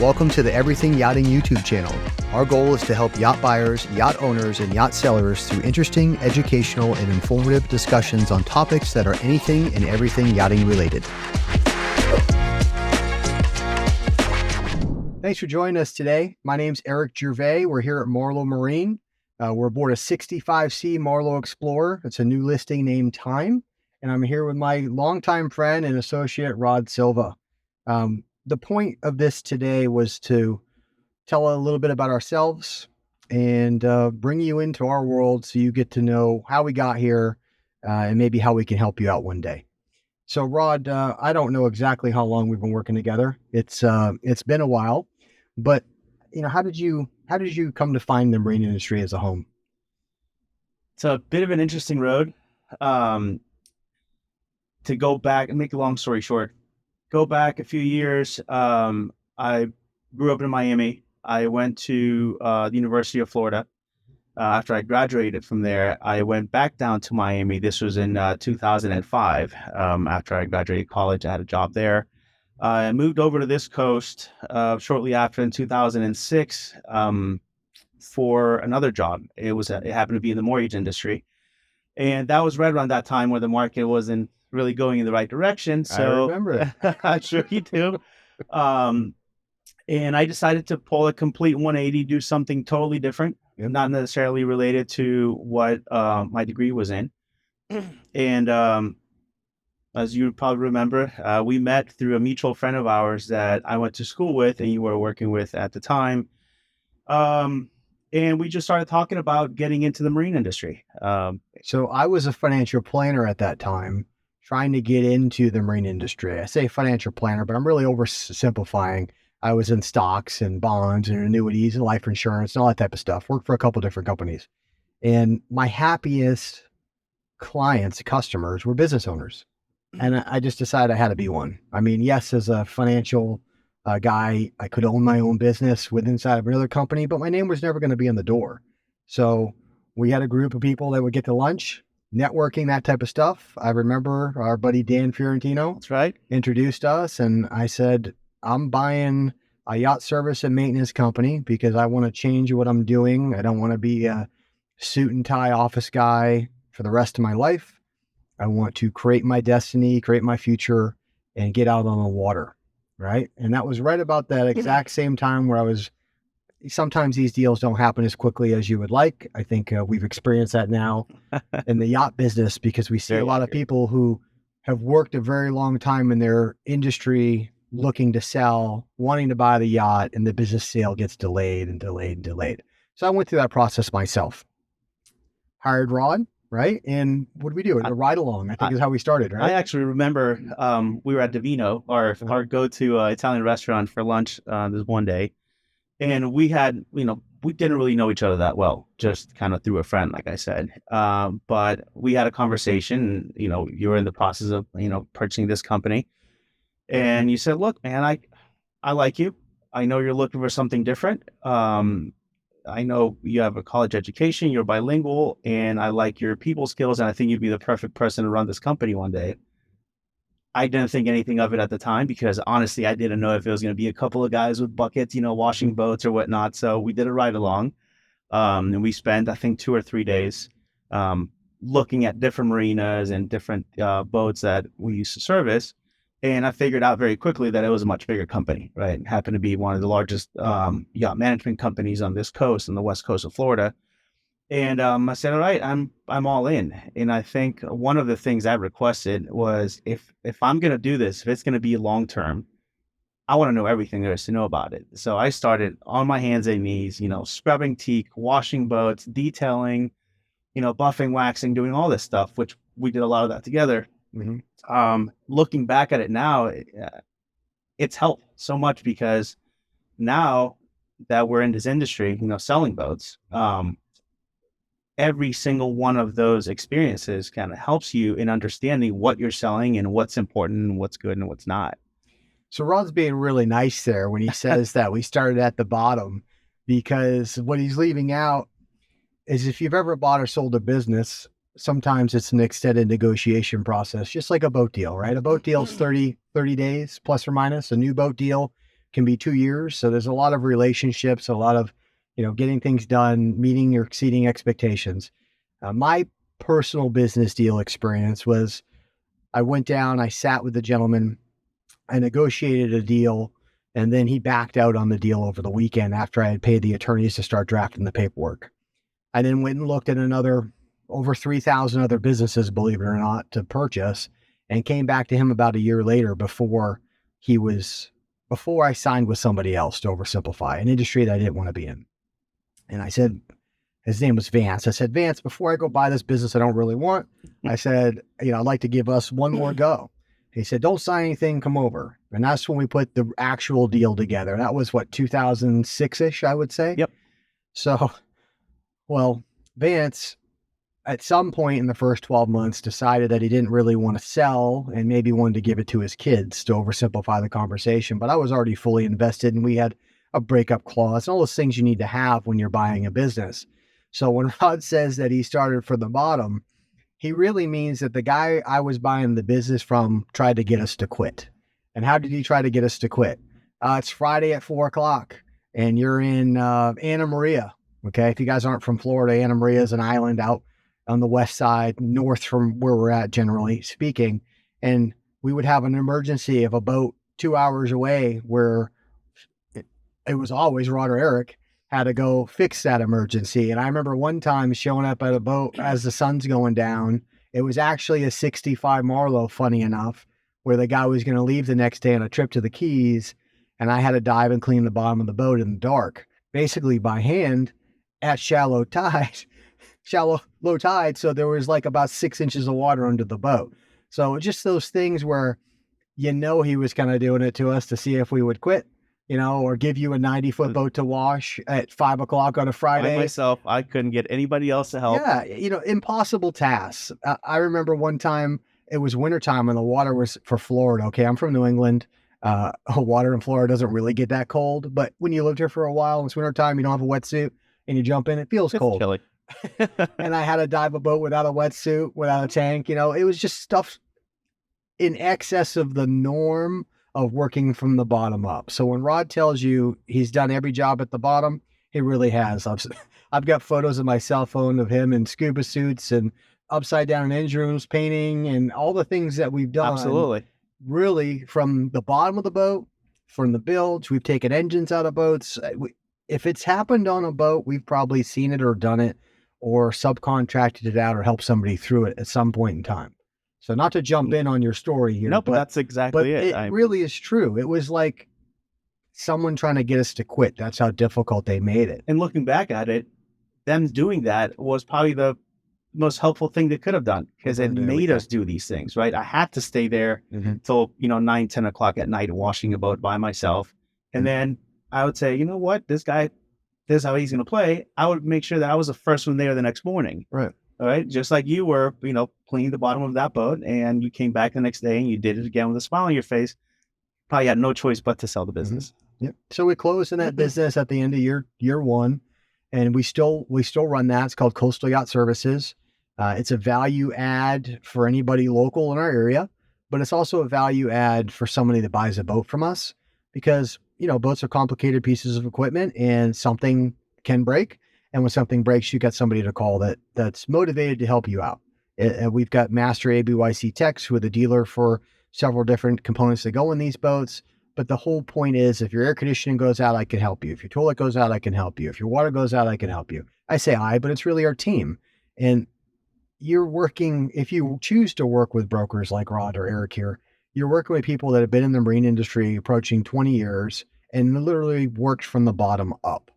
Welcome to the Everything Yachting YouTube channel. Our goal is to help yacht buyers, yacht owners, and yacht sellers through interesting, educational, and informative discussions on topics that are anything and everything yachting related. Thanks for joining us today. My name's Eric Gervais. We're here at Marlow Marine. We're aboard a 65C Marlow Explorer. It's a new listing named Time. And I'm here with my longtime friend and associate, Rod Silva. The point of this today was to tell a little bit about ourselves and bring you into our world so you get to know how we got here and maybe how we can help you out one day. So Rod, I don't know exactly how long we've been working together. It's been a while, but how did you come to find the marine industry as a home? It's a bit of an interesting road. To go back and make a long story short, go back a few years. I grew up in Miami. I went to the University of Florida. After I graduated from there, I went back down to Miami. This was in 2005. After I graduated college, I had a job there. I moved over to this coast shortly after in 2006 for another job. It happened to be in the mortgage industry. And that was right around that time where the market wasn't really going in the right direction. So I remember it. I'm sure you do. And I decided to pull a complete 180, do something totally different, not necessarily related to what my degree was in. And as you probably remember, we met through a mutual friend of ours that I went to school with and you were working with at the time. And we just started talking about getting into the marine industry. So I was a financial planner at that time, trying to get into the marine industry. I say financial planner, but I'm really oversimplifying. I was in stocks and bonds and annuities and life insurance and all that type of stuff. Worked for a couple different companies. And my happiest customers were business owners. And I just decided I had to be one. I mean, yes, as a financial guy, I could own my own business inside of another company, but my name was never going to be on the door. So we had a group of people that would get to lunch, networking, that type of stuff. I remember our buddy Dan Fiorentino. That's right. Introduced us, and I said, I'm buying a yacht service and maintenance company because I want to change what I'm doing. I don't want to be a suit and tie office guy for the rest of my life. I want to create my destiny, create my future, and get out on the water, right? And that was right about that exact same time where sometimes these deals don't happen as quickly as you would like. I think we've experienced that now in the yacht business because we see a lot of people who have worked a very long time in their industry looking to sell, wanting to buy the yacht, and the business sale gets delayed and delayed and delayed. So I went through that process myself. Hired Rod, right? And what did we do? A ride along, I think is how we started, right? I actually remember we were at Divino, our go-to Italian restaurant for lunch this one day. And we had, we didn't really know each other that well, just kind of through a friend, like I said. But we had a conversation, you were in the process of, purchasing this company. And you said, look, man, I like you. I know you're looking for something different. I know you have a college education, you're bilingual, and I like your people skills. And I think you'd be the perfect person to run this company one day. I didn't think anything of it at the time because honestly, I didn't know if it was going to be a couple of guys with buckets, washing boats or whatnot. So we did a ride along and we spent, I think, 2 or 3 days looking at different marinas and different boats that we used to service. And I figured out very quickly that it was a much bigger company, right? It happened to be one of the largest yacht management companies on this coast, on the west coast of Florida. And I said, all right, I'm all in. And I think one of the things I requested was if I'm going to do this, if it's going to be long term, I want to know everything there is to know about it. So I started on my hands and knees, scrubbing teak, washing boats, detailing, buffing, waxing, doing all this stuff, which we did a lot of that together. Mm-hmm. Looking back at it now, it's helped so much because now that we're in this industry, selling boats, every single one of those experiences kind of helps you in understanding what you're selling and what's important and what's good and what's not. So Rod's being really nice there when he says that we started at the bottom, because what he's leaving out is if you've ever bought or sold a business, sometimes it's an extended negotiation process, just like a boat deal, right? A boat deal is 30 days plus or minus. A new boat deal can be 2 years. So there's a lot of relationships, a lot of, getting things done, meeting or exceeding expectations. My personal business deal experience was I went down, I sat with the gentleman, I negotiated a deal, and then he backed out on the deal over the weekend after I had paid the attorneys to start drafting the paperwork. I then went and looked at over 3,000 other businesses, believe it or not, to purchase, and came back to him about a year later before I signed with somebody else to oversimplify an industry that I didn't want to be in. And I said, his name was Vance. I said, Vance, before I go buy this business I don't really want, I said, I'd like to give us one more go. He said, don't sign anything, come over. And that's when we put the actual deal together. That was 2006-ish, I would say. Yep. So, well, Vance, at some point in the first 12 months, decided that he didn't really want to sell and maybe wanted to give it to his kids to oversimplify the conversation. But I was already fully invested, and we had a breakup clause and all those things you need to have when you're buying a business. So when Rod says that he started from the bottom, he really means that the guy I was buying the business from tried to get us to quit. And how did he try to get us to quit? It's Friday at 4:00 and you're in Anna Maria. Okay. If you guys aren't from Florida, Anna Maria is an island out on the west side, north from where we're at, generally speaking. And we would have an emergency of a boat 2 hours away where it was always Rod or Eric had to go fix that emergency. And I remember one time showing up at a boat as the sun's going down. It was actually a 65 Marlow, funny enough, where the guy was going to leave the next day on a trip to the Keys. And I had to dive and clean the bottom of the boat in the dark, basically by hand at low tide. So there was about 6 inches of water under the boat. So just those things where, he was kind of doing it to us to see if we would quit. Or give you a 90-foot boat to wash at 5:00 on a Friday. By myself, I couldn't get anybody else to help. Yeah, impossible tasks. I remember one time, it was wintertime and the water was for Florida. Okay, I'm from New England. Water in Florida doesn't really get that cold, but when you lived here for a while, and it's wintertime, you don't have a wetsuit, and you jump in, it feels cold. Chilly. And I had to dive a boat without a wetsuit, without a tank. It was just stuff in excess of the norm of working from the bottom up. So when Rod tells you he's done every job at the bottom, he really has. I've got photos on my cell phone of him in scuba suits and upside down engine rooms painting and all the things that we've done. Absolutely. Really, from the bottom of the boat, from the bilge, we've taken engines out of boats. If it's happened on a boat, we've probably seen it or done it or subcontracted it out or helped somebody through it at some point in time. So not to jump in on your story here. No, but that's exactly it. It really is true. It was like someone trying to get us to quit. That's how difficult they made it. And looking back at it, them doing that was probably the most helpful thing they could have done because it made us do these things, right? I had to stay there till 9, 10 o'clock at night washing a boat by myself. And then I would say, you know what, this guy, this is how he's going to play. I would make sure that I was the first one there the next morning. Right. All right. Just like you were, cleaning the bottom of that boat and you came back the next day and you did it again with a smile on your face. Probably had no choice but to sell the business. Yep. So we closed in that business at the end of year one, and we still run that. It's called Coastal Yacht Services. It's a value add for anybody local in our area, but it's also a value add for somebody that buys a boat from us because, boats are complicated pieces of equipment and something can break. And when something breaks, you got somebody to call that's motivated to help you out. We've got master ABYC techs who are the dealer for several different components that go in these boats. But the whole point is, if your air conditioning goes out, I can help you. If your toilet goes out, I can help you. If your water goes out, I can help you. I say but it's really our team. And you're working, if you choose to work with brokers like Rod or Eric here, you're working with people that have been in the marine industry approaching 20 years and literally worked from the bottom up.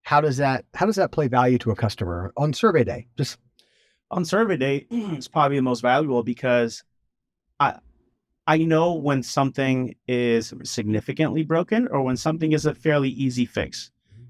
How does that play value to a customer on survey day? Just on survey day, it's probably the most valuable because I know when something is significantly broken or when something is a fairly easy fix.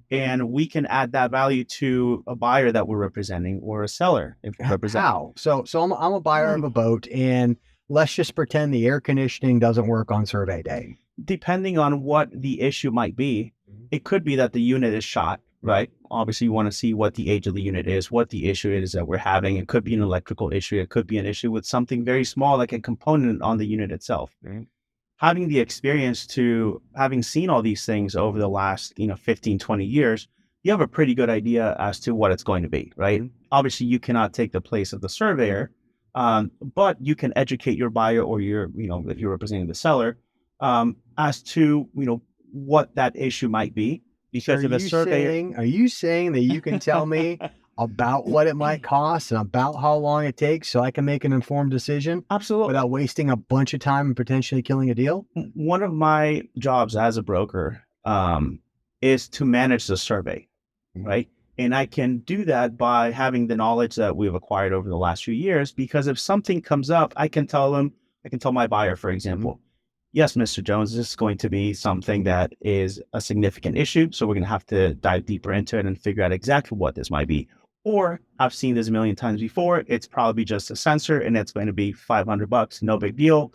And we can add that value to a buyer that we're representing or a seller if we're representing. How? So I'm a buyer of a boat, and let's just pretend the air conditioning doesn't work on survey day. Depending on what the issue might be, it could be that the unit is shot, right? Obviously, you want to see what the age of the unit is, what the issue is that we're having. It could be an electrical issue. It could be an issue with something very small, like a component on the unit itself. having the experience to having seen all these things over the last, 15, 20 years, you have a pretty good idea as to what it's going to be, right? Obviously, you cannot take the place of the surveyor, but you can educate your buyer or if you're representing the seller, as to, what that issue might be. So Because if a surveyor, are you saying that you can tell me about what it might cost and about how long it takes so I can make an informed decision absolutely, without wasting a bunch of time and potentially killing a deal? one of my jobs as a broker is to manage the survey, right? And I can do that by having the knowledge that we've acquired over the last few years, because if something comes up, I can tell my buyer, for example, yes, Mr. Jones, this is going to be something that is a significant issue. So we're going to have to dive deeper into it and figure out exactly what this might be. Or I've seen this a million times before. It's probably just a sensor and it's going to be $500. No big deal.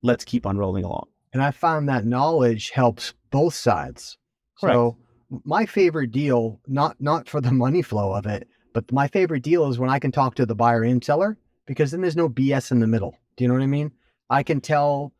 Let's keep on rolling along. And I found that knowledge helps both sides. Correct. So my favorite deal, not for the money flow of it, but my favorite deal is when I can talk to the buyer and seller, because then there's no BS in the middle. Do you know what I mean? I can tell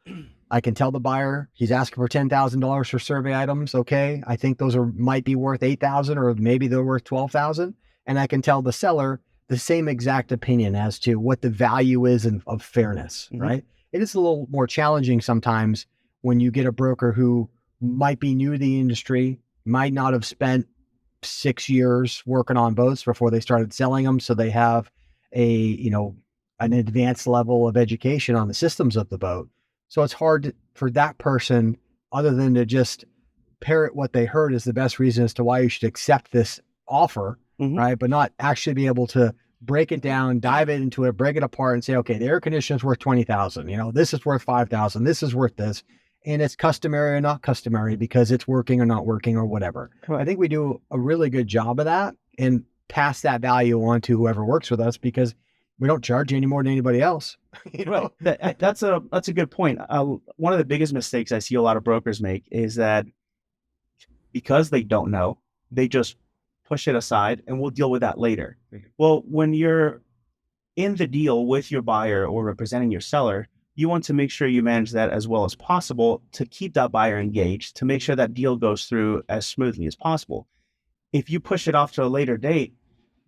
the buyer he's asking for $10,000 for survey items. Okay, I think those might be worth $8,000, or maybe they're worth $12,000, and I can tell the seller the same exact opinion as to what the value is of fairness. Right? It is a little more challenging sometimes when you get a broker who might be new to the industry, might not have spent 6 years working on boats before they started selling them, so they have an advanced level of education on the systems of the boat. So it's hard for that person, other than to just parrot what they heard as the best reason as to why you should accept this offer, right? But not actually be able to break it down, dive into it, break it apart and say, okay, the air conditioner is worth $20,000. This is worth $5,000. This is worth this. And it's customary or not customary because it's working or not working or whatever. Right. I think we do a really good job of that and pass that value on to whoever works with us, because we don't charge you any more than anybody else. Right. That's a good point. One of the biggest mistakes I see a lot of brokers make is that because they don't know, they just push it aside and we'll deal with that later. Well, when you're in the deal with your buyer or representing your seller, you want to make sure you manage that as well as possible to keep that buyer engaged, to make sure that deal goes through as smoothly as possible. If you push it off to a later date,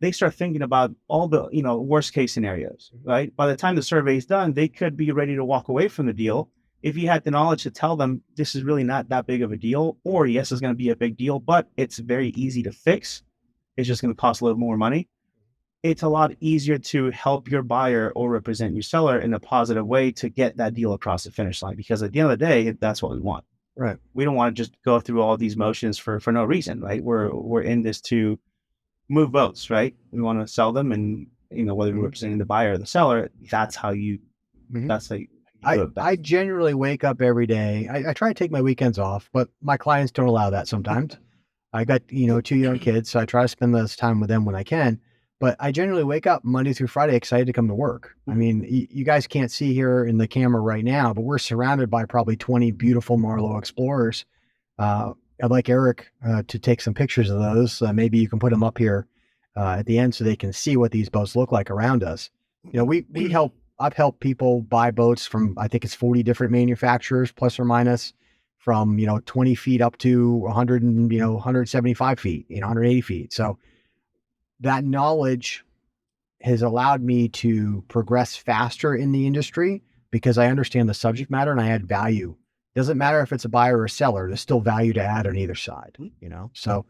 they start thinking about all the, worst case scenarios, right? By the time the survey is done, they could be ready to walk away from the deal. If you had the knowledge to tell them this is really not that big of a deal, or yes, it's going to be a big deal, but it's very easy to fix. It's just going to cost a little more money. It's a lot easier to help your buyer or represent your seller in a positive way to get that deal across the finish line, because at the end of the day, that's what we want. Right. We don't want to just go through all these motions for no reason, right? We're in this to move boats, right? We want to sell them, and whether we're representing the buyer or the seller, that's how you that's how you do it best. I generally wake up every day. I try to take my weekends off, but my clients don't allow that sometimes. I got 2 young kids, so I try to spend less time with them when I can. But I generally wake up Monday through Friday excited to come to work. I mean, you guys can't see here in the camera right now, but we're surrounded by probably 20 beautiful Marlow Explorers. I'd like Eric to take some pictures of those. Maybe you can put them up here at the end so they can see what these boats look like around us. I've helped people buy boats from, I think it's 40 different manufacturers, plus or minus, from 20 feet up to 100 and 175 feet, 180 feet. So that knowledge has allowed me to progress faster in the industry because I understand the subject matter and I add value. Doesn't matter if it's a buyer or a seller, there's still value to add on either side, So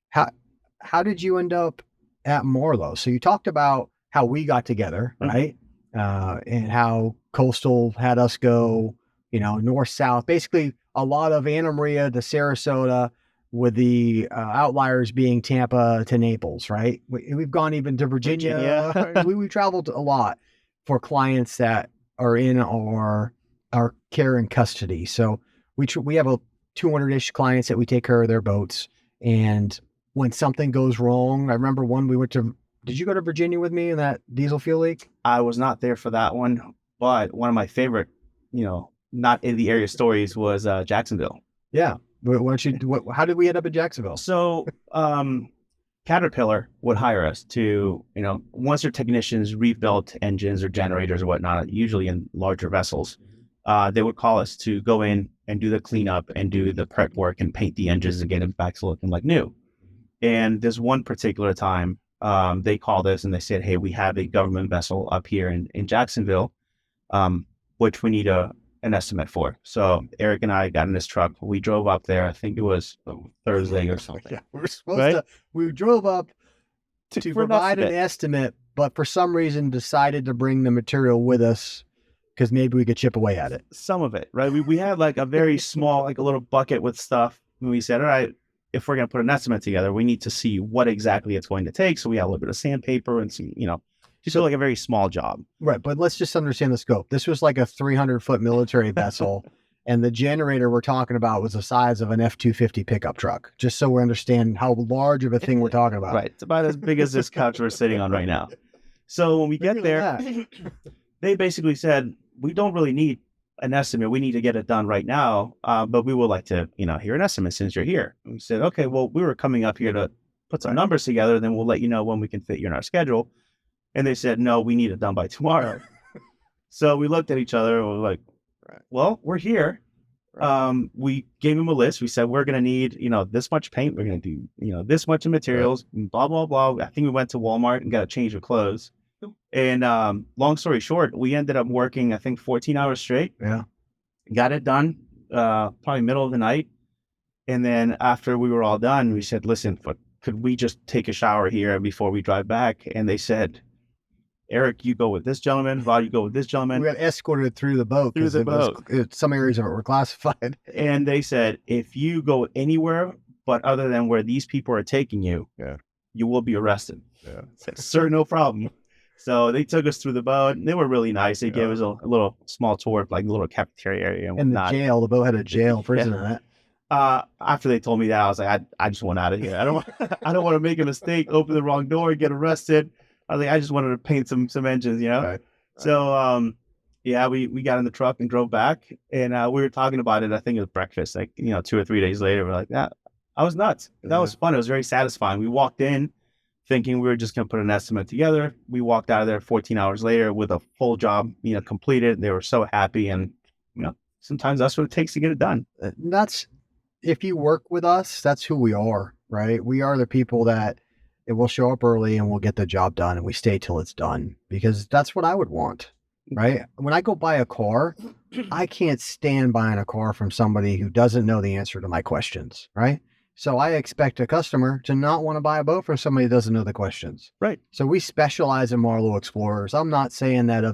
how did you end up at Marlow? So you talked about how we got together, right? And how Coastal had us go, north, south, basically a lot of Anna Maria to Sarasota, with the outliers being Tampa to Naples, right? We've gone even to Virginia. We've traveled a lot for clients that are in our care and custody. So we have a 200-ish clients that we take care of their boats. And when something goes wrong, I remember did you go to Virginia with me in that diesel fuel leak? I was not there for that one, but one of my favorite, not in the area stories was Jacksonville. Yeah. How did we end up in Jacksonville? So, Caterpillar would hire us to, once their technicians rebuilt engines or generators or whatnot, usually in larger vessels, they would call us to go in and do the cleanup and do the prep work and paint the engines and get them back to looking like new. And there's one particular time they called us and they said, hey, we have a government vessel up here in Jacksonville, which we need an estimate for. So Eric and I got in this truck. We drove up there. I think it was Thursday or something. Yeah, we're supposed to. We drove up to provide an estimate, but for some reason decided to bring the material with us because maybe we could chip away at it. Some of it, right? We had like a very small, like a little bucket with stuff. And we said, all right, if we're going to put an estimate together, we need to see what exactly it's going to take. So we had a little bit of sandpaper and some, just like a very small job. Right. But let's just understand the scope. This was like a 300-foot military vessel. And the generator we're talking about was the size of an F-250 pickup truck, just so we understand how large of a thing we're talking about. Right. It's about as big as this couch we're sitting on right now. So when we get there, they basically said, we don't really need an estimate. We need to get it done right now. But we would like to, hear an estimate since you're here. And we said, okay, well, we were coming up here to put some numbers together. Then we'll let you know when we can fit you in our schedule. And they said, no, we need it done by tomorrow. So we looked at each other and we're like, well, we're here. We gave them a list. We said, we're going to need, this much paint. We're going to do, this much of materials, blah, blah, blah. I think we went to Walmart and got a change of clothes. And long story short, we ended up working, I think, 14 hours straight. Yeah. Got it done, probably middle of the night. And then after we were all done, we said, listen, could we just take a shower here before we drive back? And they said, Eric, you go with this gentleman. Rod, you go with this gentleman. We got escorted through the boat. Some areas were classified. And they said, if you go anywhere but other than where these people are taking you, you will be arrested. Yeah. I said, sir, no problem. So they took us through the boat. And they were really nice. They gave us a little small tour of like a little cafeteria area. And the boat had a jail, prison in it. After they told me that, I was like, I just want out of here. I don't want to make a mistake, open the wrong door, get arrested. I was like, I just wanted to paint some engines, Right. So, we got in the truck and drove back, and we were talking about it. I think it was breakfast, 2 or 3 days later. We're like, I was nuts. That was fun. It was very satisfying. We walked in thinking we were just going to put an estimate together. We walked out of there 14 hours later with a full job, completed. They were so happy, and sometimes that's what it takes to get it done. If you work with us, that's who we are, right? We are the people that will show up early and we'll get the job done and we stay till it's done, because that's what I would want, right? When I go buy a car, I can't stand buying a car from somebody who doesn't know the answer to my questions, right? So I expect a customer to not want to buy a boat from somebody who doesn't know the questions. Right. So we specialize in Marlow Explorers. I'm not saying that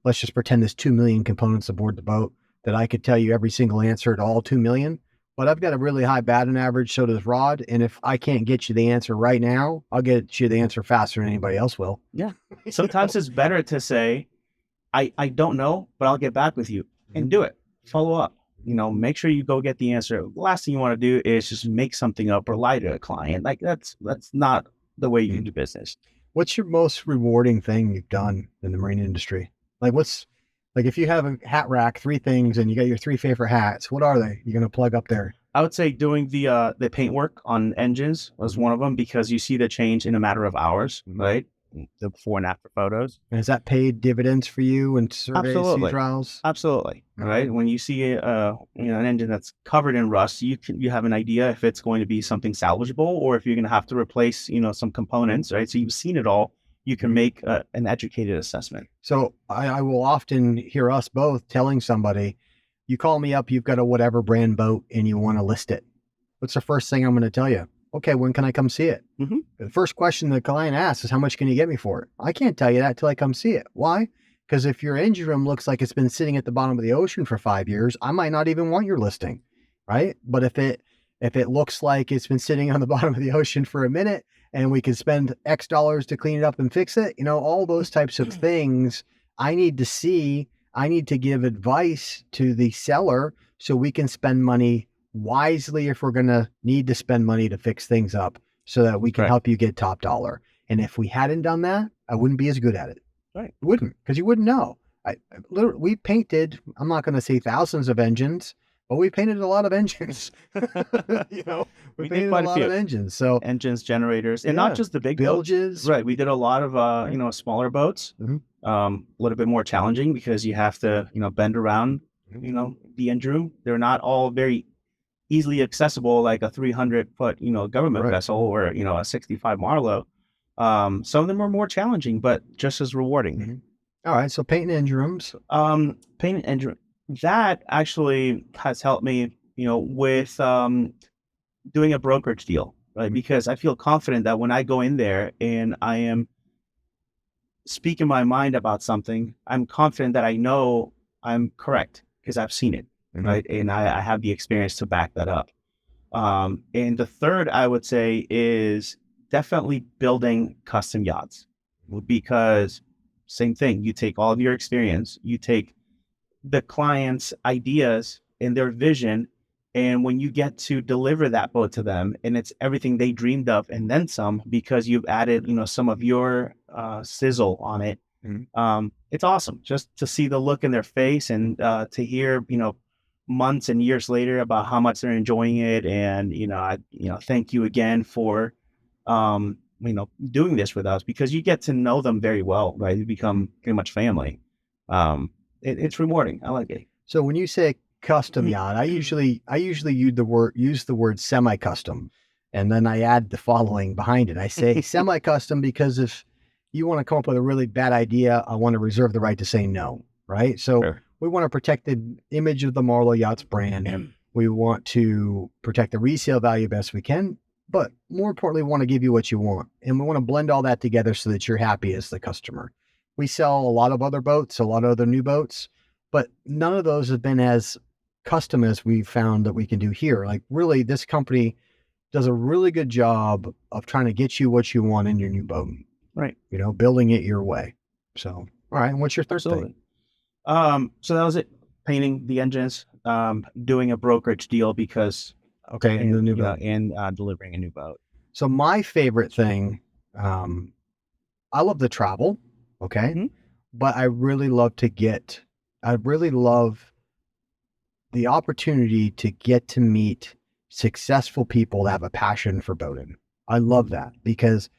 let's just pretend there's 2 million components aboard the boat, that I could tell you every single answer to all 2 million. But I've got a really high batting average, so does Rod. And if I can't get you the answer right now, I'll get you the answer faster than anybody else will. Yeah. Sometimes it's better to say, I don't know, but I'll get back with you and do it. Follow up. Make sure you go get the answer. The last thing you want to do is just make something up or lie to a client. Like that's not the way you do business. What's your most rewarding thing you've done in the marine industry? Like if you have a hat rack, 3 things, and you got your 3 favorite hats, what are they? You're going to plug up there. I would say doing the paint work on engines was one of them, because you see the change in a matter of hours, right? The before and after photos. And has that paid dividends for you and surveys, sea trials? Absolutely. Right. When you see an engine that's covered in rust, you have an idea if it's going to be something salvageable or if you're going to have to replace, some components, right? So you've seen it all. You can make an educated assessment. So I will often hear us both telling somebody, you call me up, you've got a whatever brand boat and you want to list it. What's the first thing I'm going to tell you? Okay, when can I come see it? Mm-hmm. The first question the client asks is, how much can you get me for it? I can't tell you that till I come see it. Why? Because if your engine room looks like it's been sitting at the bottom of the ocean for 5 years, I might not even want your listing, right? But if it looks like it's been sitting on the bottom of the ocean for a minute, and we can spend X dollars to clean it up and fix it, all those types of things I need to see. I need to give advice to the seller so we can spend money wisely if we're going to need to spend money to fix things up, so that we can help you get top dollar. And if we hadn't done that, I wouldn't be as good at it. Right. Wouldn't, because you wouldn't know. We painted, I'm not going to say thousands of engines, but we painted a lot of engines. We painted a lot of engines. So engines, generators, and not just the big bilges. Boats. Right. We did a lot of smaller boats. Mm-hmm. A little bit more challenging because you have to bend around you know, the engine room. They're not all very easily accessible, like a 300-foot, you know, government vessel or, you know, a 65 Marlow. Some of them are more challenging, but just as rewarding. All right. So painting engine rooms. Painting engine, that actually has helped me, you know, with doing a brokerage deal, right? Because I feel confident that when I go in there and I am speaking my mind about something, I'm confident that I know I'm correct because I've seen it, right? And I have the experience to back that up. And the third, I would say, is definitely building custom yachts, because same thing, you take all of your experience, you take the client's ideas and their vision, and when you get to deliver that boat to them and it's everything they dreamed of and then some, because you've added, you know, some of your sizzle on it, it's awesome just to see the look in their face and to hear, you know, months and years later about how much they're enjoying it. And, you know, thank you again for, you know, doing this with us, because you get to know them very well, right? You become pretty much family. It's rewarding. I like it. So when you say custom yacht, I usually use the word semi-custom, and then I add the following behind it. I say semi-custom because if you want to come up with a really bad idea, I want to reserve the right to say no, right? So we want to protect the image of the Marlow Yachts brand. We want to protect the resale value best we can, but more importantly, we want to give you what you want, and we want to blend all that together so that you're happy as the customer. We sell a lot of other boats, a lot of other new boats, but none of those have been as custom as we've found that we can do here. Like really, this company does a really good job of trying to get you what you want in your new boat. Right. You know, building it your way. So, all right. And what's your third thing? So that was it. Painting the engines, doing a brokerage deal because and the new boat. And delivering a new boat. So my favorite thing, I love the travel. Okay. But I really love the opportunity to get to meet successful people that have a passion for boating. I love that because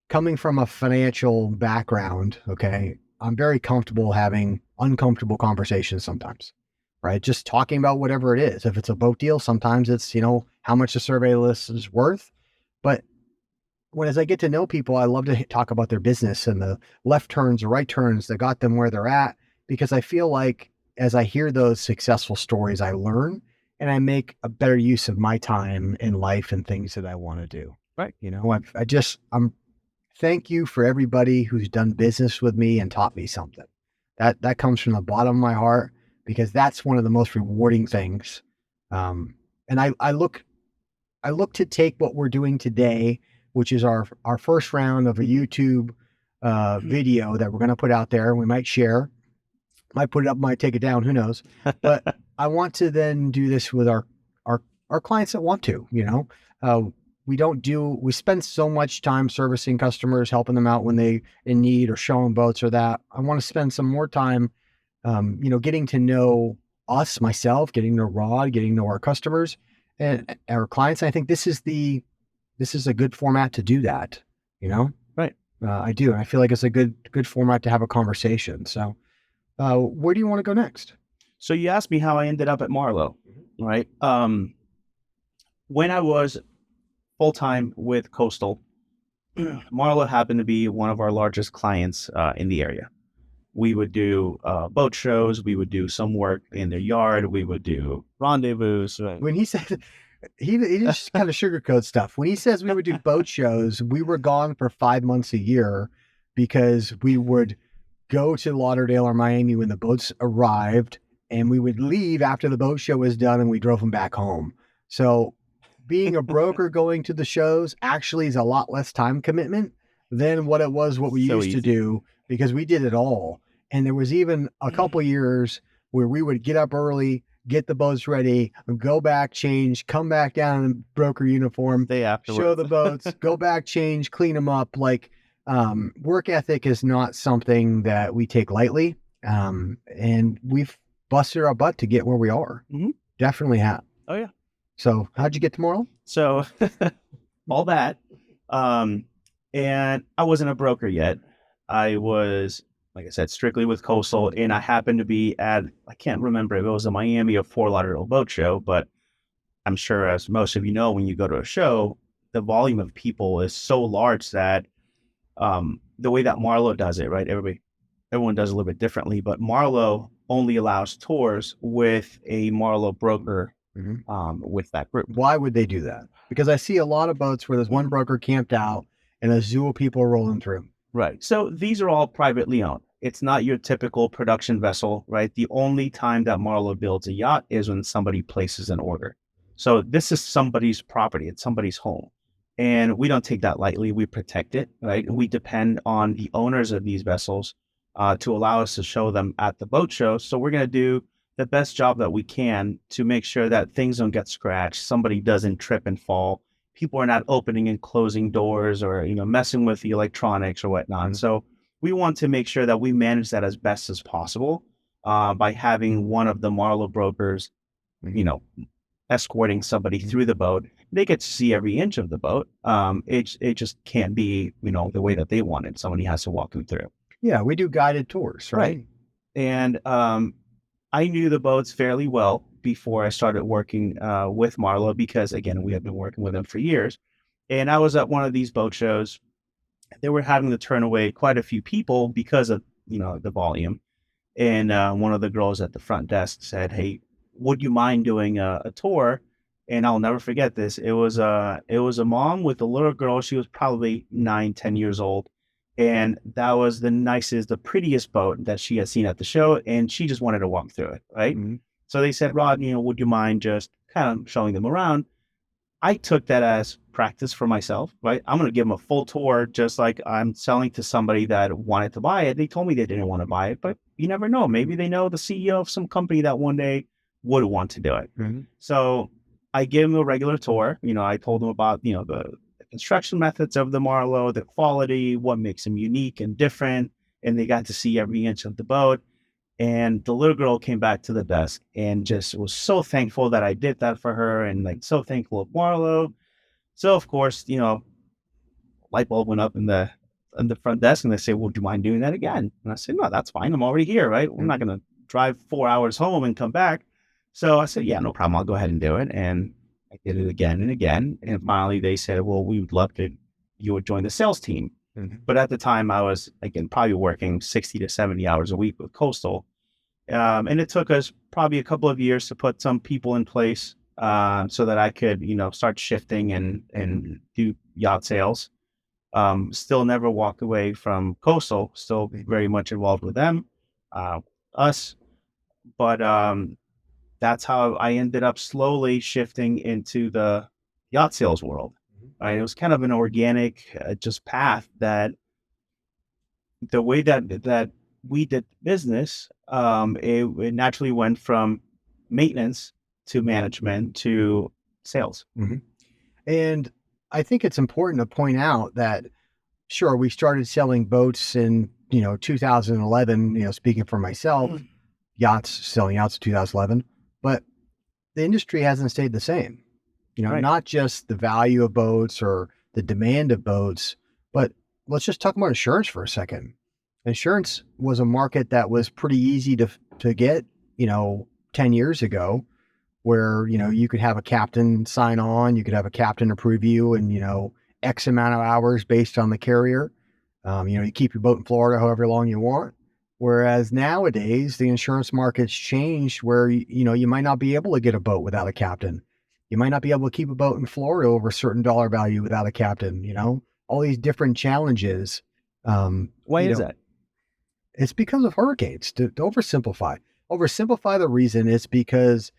coming from a financial background, okay, I'm very comfortable having uncomfortable conversations sometimes, right? Just talking about whatever it is. If it's a boat deal, sometimes it's, you know, how much the survey list is worth. But as I get to know people, I love to talk about their business and the left turns or right turns that got them where they're at, because I feel like as I hear those successful stories, I learn and I make a better use of my time in life and things that I want to do. Right. You know, I'm thank you for everybody who's done business with me and taught me something. That comes from the bottom of my heart, because that's one of the most rewarding things. And I look to take what we're doing today, which is our first round of a YouTube video that we're going to put out there. We might share, might put it up, might take it down, who knows? But I want to then do this with our clients that want to, you know. We spend so much time servicing customers, helping them out when they in need or showing boats or that. I want to spend some more time, you know, getting to know myself, getting to know Rod, getting to know our customers and our clients. I think this is a good format to do that, you know? Right. I do. I feel like it's a good format to have a conversation. So, where do you want to go next? So you asked me how I ended up at Marlow, right? When I was full-time with Coastal, Marlow happened to be one of our largest clients in the area. We would do boat shows. We would do some work in their yard. We would do rendezvous. Right? When he said, he just kind of sugarcoats stuff. When he says we would do boat shows, we were gone for 5 months a year because we would go to Lauderdale or Miami when the boats arrived, and we would leave after the boat show was done and we drove them back home. So being a broker going to the shows actually is a lot less time commitment than what we used to do, because we did it all. And there was even a couple years where we would get up early, get the boats ready, go back, change, come back down in broker uniform, show the boats, go back, change, clean them up. Like, work ethic is not something that we take lightly. And we've busted our butt to get where we are. Definitely have. Oh yeah. So how'd you get to Marlow? So all that. And I wasn't a broker yet. I was like I said, strictly with coastal. And I happened to be at, I can't remember if it was a Miami or Fort Lauderdale boat show, but I'm sure as most of you know, when you go to a show, the volume of people is so large that the way that Marlow does it, right? Everyone does a little bit differently, but Marlow only allows tours with a Marlow broker with that group. Why would they do that? Because I see a lot of boats where there's one broker camped out and a zoo of people rolling through. Right. So these are all privately owned. It's not your typical production vessel, right? The only time that Marlow builds a yacht is when somebody places an order. So this is somebody's property. It's somebody's home. And we don't take that lightly. We protect it, right? We depend on the owners of these vessels to allow us to show them at the boat show. So we're going to do the best job that we can to make sure that things don't get scratched, somebody doesn't trip and fall, people are not opening and closing doors or, messing with the electronics or whatnot. So we want to make sure that we manage that as best as possible by having one of the Marlow brokers, escorting somebody through the boat. They get to see every inch of the boat. It just can't be, the way that they want it. Somebody has to walk them through. Yeah, we do guided tours, right? And I knew the boats fairly well before I started working with Marlow because, again, we had been working with them for years. And I was at one of these boat shows. They were having to turn away quite a few people because of, the volume. And one of the girls at the front desk said, "Hey, would you mind doing a tour?" And I'll never forget this. It was a mom with a little girl. She was probably 9, 10 years old. And that was the prettiest boat that she had seen at the show. And she just wanted to walk through it. Right. So they said, "Rod, would you mind just kind of showing them around?" I took that as practice for myself, right? I'm going to give them a full tour, just like I'm selling to somebody that wanted to buy it. They told me they didn't want to buy it, but you never know. Maybe they know the CEO of some company that one day would want to do it. So I gave them a regular tour. I told them about, the construction methods of the Marlow, the quality, what makes them unique and different. And they got to see every inch of the boat. And the little girl came back to the desk and just was so thankful that I did that for her and so thankful of Marlow. So of course, light bulb went up in the front desk and they say, "Well, do you mind doing that again?" And I said, "No, that's fine. I'm already here, right? I'm not going to drive 4 hours home and come back." So I said, "Yeah, no problem. I'll go ahead and do it." And I did it again and again. And finally they said, "Well, we would love to, you would join the sales team." But at the time I was, again, probably working 60 to 70 hours a week with Coastal. And it took us probably a couple of years to put some people in place so that I could, start shifting and do yacht sales. Still never walked away from Coastal, still very much involved with them, us. But that's how I ended up slowly shifting into the yacht sales world. Right? It was kind of an organic just path that the way that we did business, it naturally went from maintenance to management to sales. And I think it's important to point out that, sure, we started selling boats in, 2011, speaking for myself, selling yachts in 2011, but the industry hasn't stayed the same. Not just the value of boats or the demand of boats, but let's just talk about insurance for a second. Insurance was a market that was pretty easy to get, 10 years ago, where, you could have a captain sign on, you could have a captain approve you in, X amount of hours based on the carrier. You keep your boat in Florida however long you want. Whereas nowadays, the insurance market's changed where, you might not be able to get a boat without a captain. You might not be able to keep a boat in Florida over a certain dollar value without a captain, all these different challenges. Why is that? It's because of hurricanes. To oversimplify the reason, it's because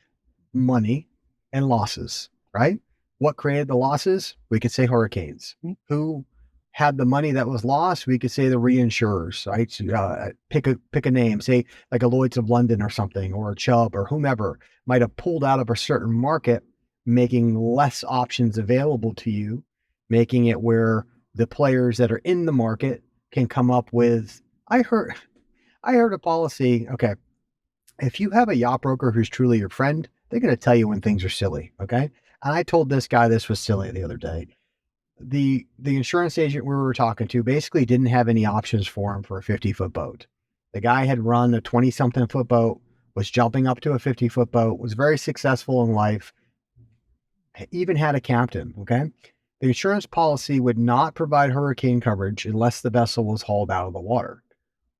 money and losses, right? What created the losses? We could say hurricanes. Who had the money that was lost? We could say the reinsurers, right? Pick a name, say like a Lloyd's of London or something, or a Chubb or whomever might have pulled out of a certain market, making less options available to you, making it where the players that are in the market can come up with, I heard a policy. Okay. If you have a yacht broker who's truly your friend, they're going to tell you when things are silly. Okay. And I told this guy this was silly the other day. The insurance agent we were talking to basically didn't have any options for him for a 50-foot boat. The guy had run a 20-something foot boat, was jumping up to a 50-foot boat, was very successful in life, even had a captain, okay? The insurance policy would not provide hurricane coverage unless the vessel was hauled out of the water.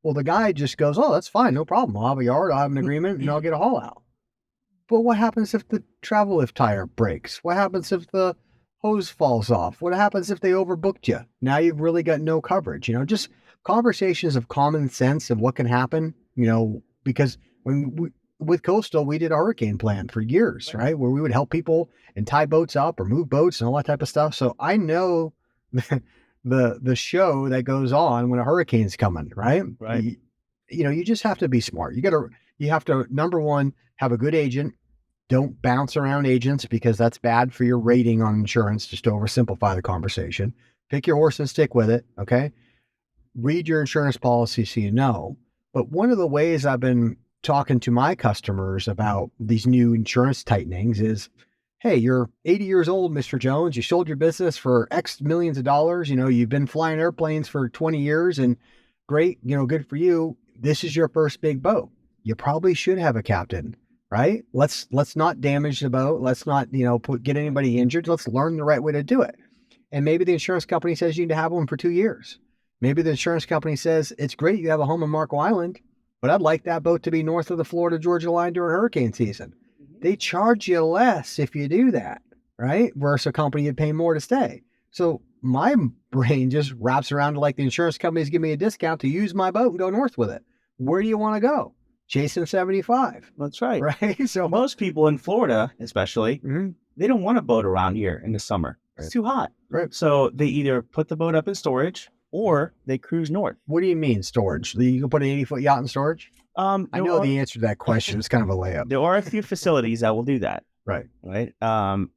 Well, the guy just goes, oh, that's fine, no problem. I'll have a yard, I'll have an agreement, and I'll get a haul out. But what happens if the travel lift tire breaks? What happens if the hose falls off? What happens if they overbooked you? Now you've really got no coverage. Just conversations of common sense of what can happen, because with Coastal, we did a hurricane plan for years, right? Where we would help people and tie boats up or move boats and all that type of stuff. So I know the show that goes on when a hurricane's coming, right? Right. You just have to be smart. You have to, number one, have a good agent. Don't bounce around agents because that's bad for your rating on insurance, just to oversimplify the conversation. Pick your horse and stick with it, okay? Read your insurance policy so you know. But one of the ways I've been talking to my customers about these new insurance tightenings is, hey, you're 80 years old, Mr. Jones. You sold your business for X millions of dollars. You've been flying airplanes for 20 years and great, good for you. This is your first big boat. You probably should have a captain, right? Let's not damage the boat. Let's not, get anybody injured. Let's learn the right way to do it. And maybe the insurance company says you need to have one for 2 years. Maybe the insurance company says, it's great you have a home in Marco Island, but I'd like that boat to be north of the Florida-Georgia line during hurricane season. They charge you less if you do that, right? Versus a company you'd pay more to stay. So my brain just wraps around to like the insurance companies give me a discount to use my boat and go north with it. Where do you want to go? Chasing 75. That's right. Right. So most people in Florida, especially, they don't want a boat around here in the summer. It's too hot. Right. So they either put the boat up in storage or they cruise north. What do you mean storage? You can put an 80-foot yacht in storage? I know the answer to that question. It's kind of a layup. There are a few facilities that will do that. Right. Right.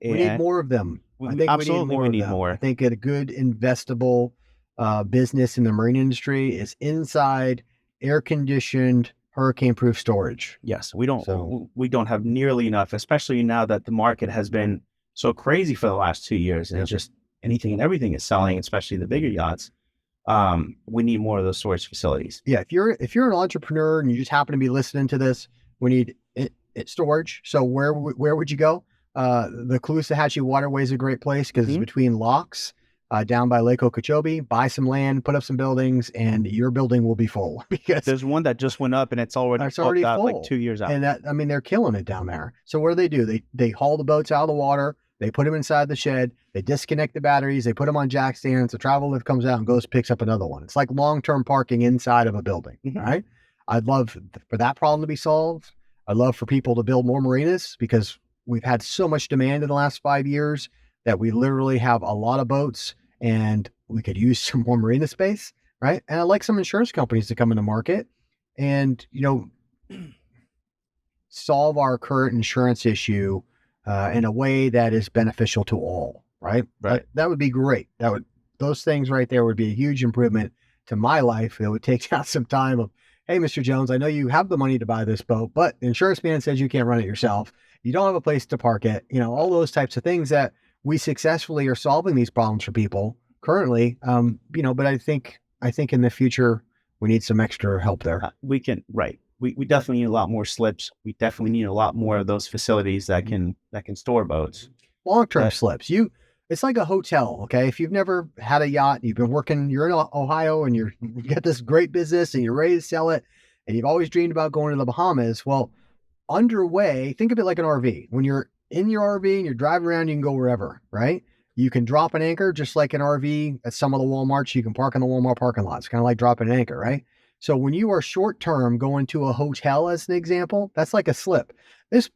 We need more of them. I think absolutely we need more. I think a good investable business in the marine industry is inside, air-conditioned, hurricane-proof storage. Yes, we don't have nearly enough, especially now that the market has been so crazy for the last 2 years, and it's just anything and everything is selling, especially the bigger yachts. We need more of those storage facilities. Yeah, if you're an entrepreneur and you just happen to be listening to this, we need it storage. So where would you go? The Caloosahatchee Waterway is a great place because it's between locks. Down by Lake Okeechobee, buy some land, put up some buildings, and your building will be full. Because there's one that just went up and it's already full, like 2 years out. And they're killing it down there. So what do? They haul the boats out of the water, they put them inside the shed, they disconnect the batteries, they put them on jack stands, the travel lift comes out and goes picks up another one. It's like long-term parking inside of a building, right? I'd love for that problem to be solved. I'd love for people to build more marinas because we've had so much demand in the last 5 years that we literally have a lot of boats and we could use some more marina space, right? And I'd like some insurance companies to come in the market and, solve our current insurance issue in a way that is beneficial to all, right? That would be great. Those things right there would be a huge improvement to my life. It would take out some time of, hey, Mr. Jones, I know you have the money to buy this boat, but the insurance man says you can't run it yourself. You don't have a place to park it, all those types of things that we successfully are solving these problems for people currently. But I think in the future, we need some extra help there. We definitely need a lot more slips. We definitely need a lot more of those facilities that can store boats. Long-term slips. It's like a hotel. Okay. If you've never had a yacht, you've been working, you're in Ohio and you got this great business and you're ready to sell it. And you've always dreamed about going to the Bahamas. Well, underway, think of it like an RV. When you're in your RV and you're driving around, you can go wherever, right? You can drop an anchor just like an RV at some of the Walmarts. You can park in the Walmart parking lot. It's kind of like dropping an anchor, right? So when you are short-term going to a hotel, as an example, that's like a slip. There's,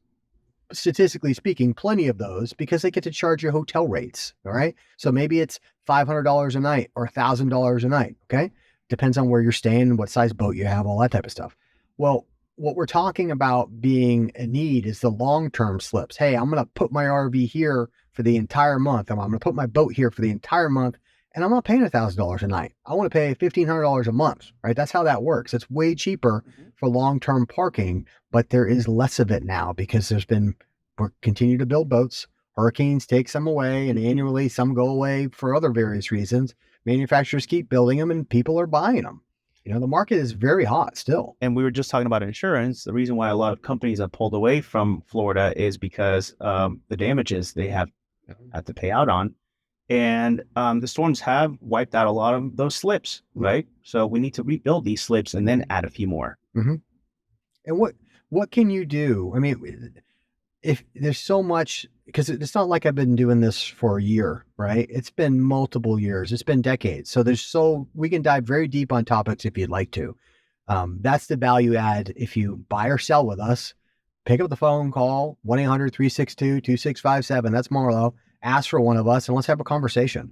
statistically speaking, plenty of those because they get to charge you hotel rates, all right? So maybe it's $500 a night or $1,000 a night, okay? Depends on where you're staying, what size boat you have, all that type of stuff. Well, what we're talking about being a need is the long-term slips. Hey, I'm going to put my RV here for the entire month. I'm going to put my boat here for the entire month, and I'm not paying $1,000 a night. I want to pay $1,500 a month, right? That's how that works. It's way cheaper for long-term parking, but there is less of it now because we're continue to build boats. Hurricanes take some away, and annually some go away for other various reasons. Manufacturers keep building them, and people are buying them. The market is very hot still. And we were just talking about insurance. The reason why a lot of companies have pulled away from Florida is because the damages they have had to pay out on. And the storms have wiped out a lot of those slips, right? So we need to rebuild these slips and then add a few more. Mm-hmm. And what can you do? I mean, if there's so much, because it's not like I've been doing this for a year, right? It's been multiple years. It's been decades. So we can dive very deep on topics if you'd like to. That's the value add. If you buy or sell with us, pick up the phone, call 1-800-362-2657. That's Marlow. Ask for one of us and let's have a conversation.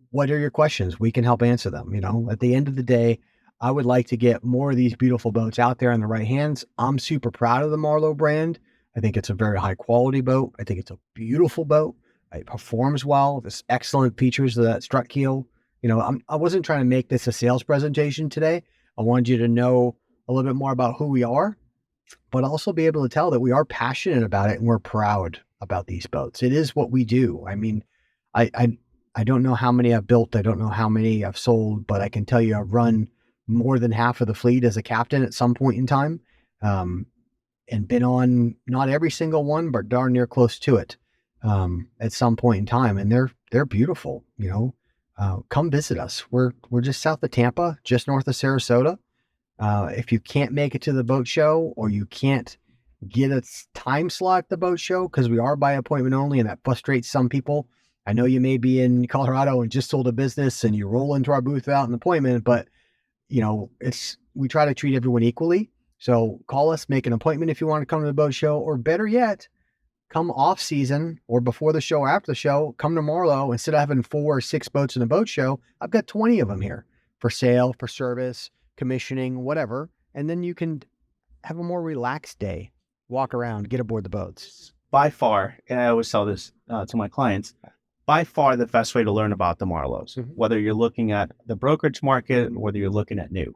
What are your questions? We can help answer them. At the end of the day, I would like to get more of these beautiful boats out there in the right hands. I'm super proud of the Marlow brand. I think it's a very high quality boat. I think it's a beautiful boat. It performs well. There's excellent features of that strut keel. I wasn't trying to make this a sales presentation today. I wanted you to know a little bit more about who we are, but also be able to tell that we are passionate about it and we're proud about these boats. It is what we do. I mean, I don't know how many I've built. I don't know how many I've sold, but I can tell you I've run more than half of the fleet as a captain at some point in time. And been on not every single one, but darn near close to it at some point in time. And they're beautiful. Come visit us. We're just south of Tampa, just north of Sarasota. If you can't make it to the boat show or you can't get a time slot at the boat show, because we are by appointment only, and that frustrates some people. I know you may be in Colorado and just sold a business and you roll into our booth without an appointment, but we try to treat everyone equally. So call us, make an appointment if you want to come to the boat show, or better yet, come off season or before the show or after the show, come to Marlow. Instead of having 4 or 6 boats in a boat show, I've got 20 of them here for sale, for service, commissioning, whatever. And then you can have a more relaxed day, walk around, get aboard the boats. By far, and I always tell this to my clients, by far the best way to learn about the Marlows, whether you're looking at the brokerage market, whether you're looking at new.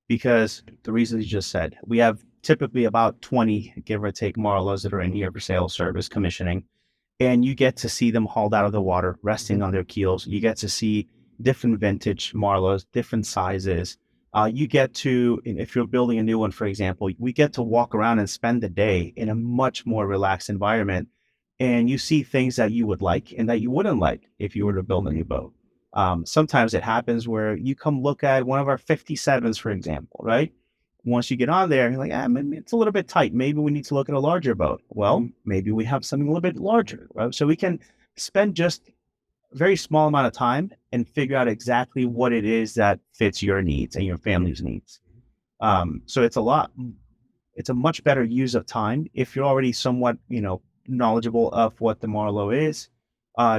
Because the reasons you just said, we have typically about 20, give or take, Marlows that are in here for sales, service, commissioning, and you get to see them hauled out of the water, resting on their keels. You get to see different vintage Marlows, different sizes. You get to, if you're building a new one, for example, we get to walk around and spend the day in a much more relaxed environment, and you see things that you would like and that you wouldn't like if you were to build a new boat. Sometimes it happens where you come look at one of our 57s, for example, right? Once you get on there, you're like, maybe it's a little bit tight. Maybe we need to look at a larger boat. Well, maybe we have something a little bit larger, right? So we can spend just a very small amount of time and figure out exactly what it is that fits your needs and your family's needs. So it's a much better use of time if you're already somewhat, knowledgeable of what the Marlow is.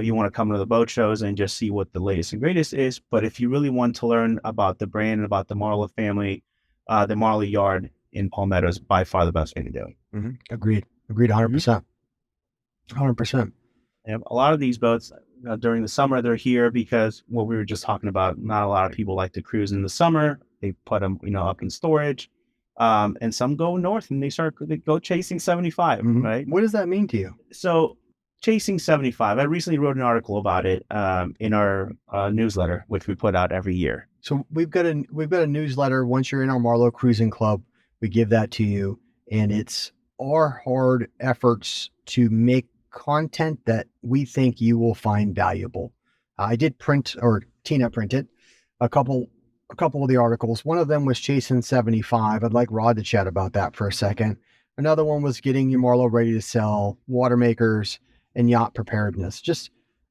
You want to come to the boat shows and just see what the latest and greatest is. But if you really want to learn about the brand and about the Marlow family, the Marlow Yard in Palmetto is by far the best way to do it. Mm-hmm. Agreed 100%. 100%. And a lot of these boats during the summer, they're here because what we were just talking about, not a lot of people like to cruise in the summer. They put them, up in storage. And some go north and they go chasing 75, right? What does that mean to you? So chasing 75, I recently wrote an article about it in our newsletter, which we put out every year. So we've got a newsletter. Once you're in our Marlow Cruising Club, we give that to you, and it's our hard efforts to make content that we think you will find valuable. I did print, or Tina printed, a couple of the articles. One of them was chasing 75. I'd like Rod to chat about that for a second. Another one was getting your Marlow ready to sell, water makers, and yacht preparedness. Just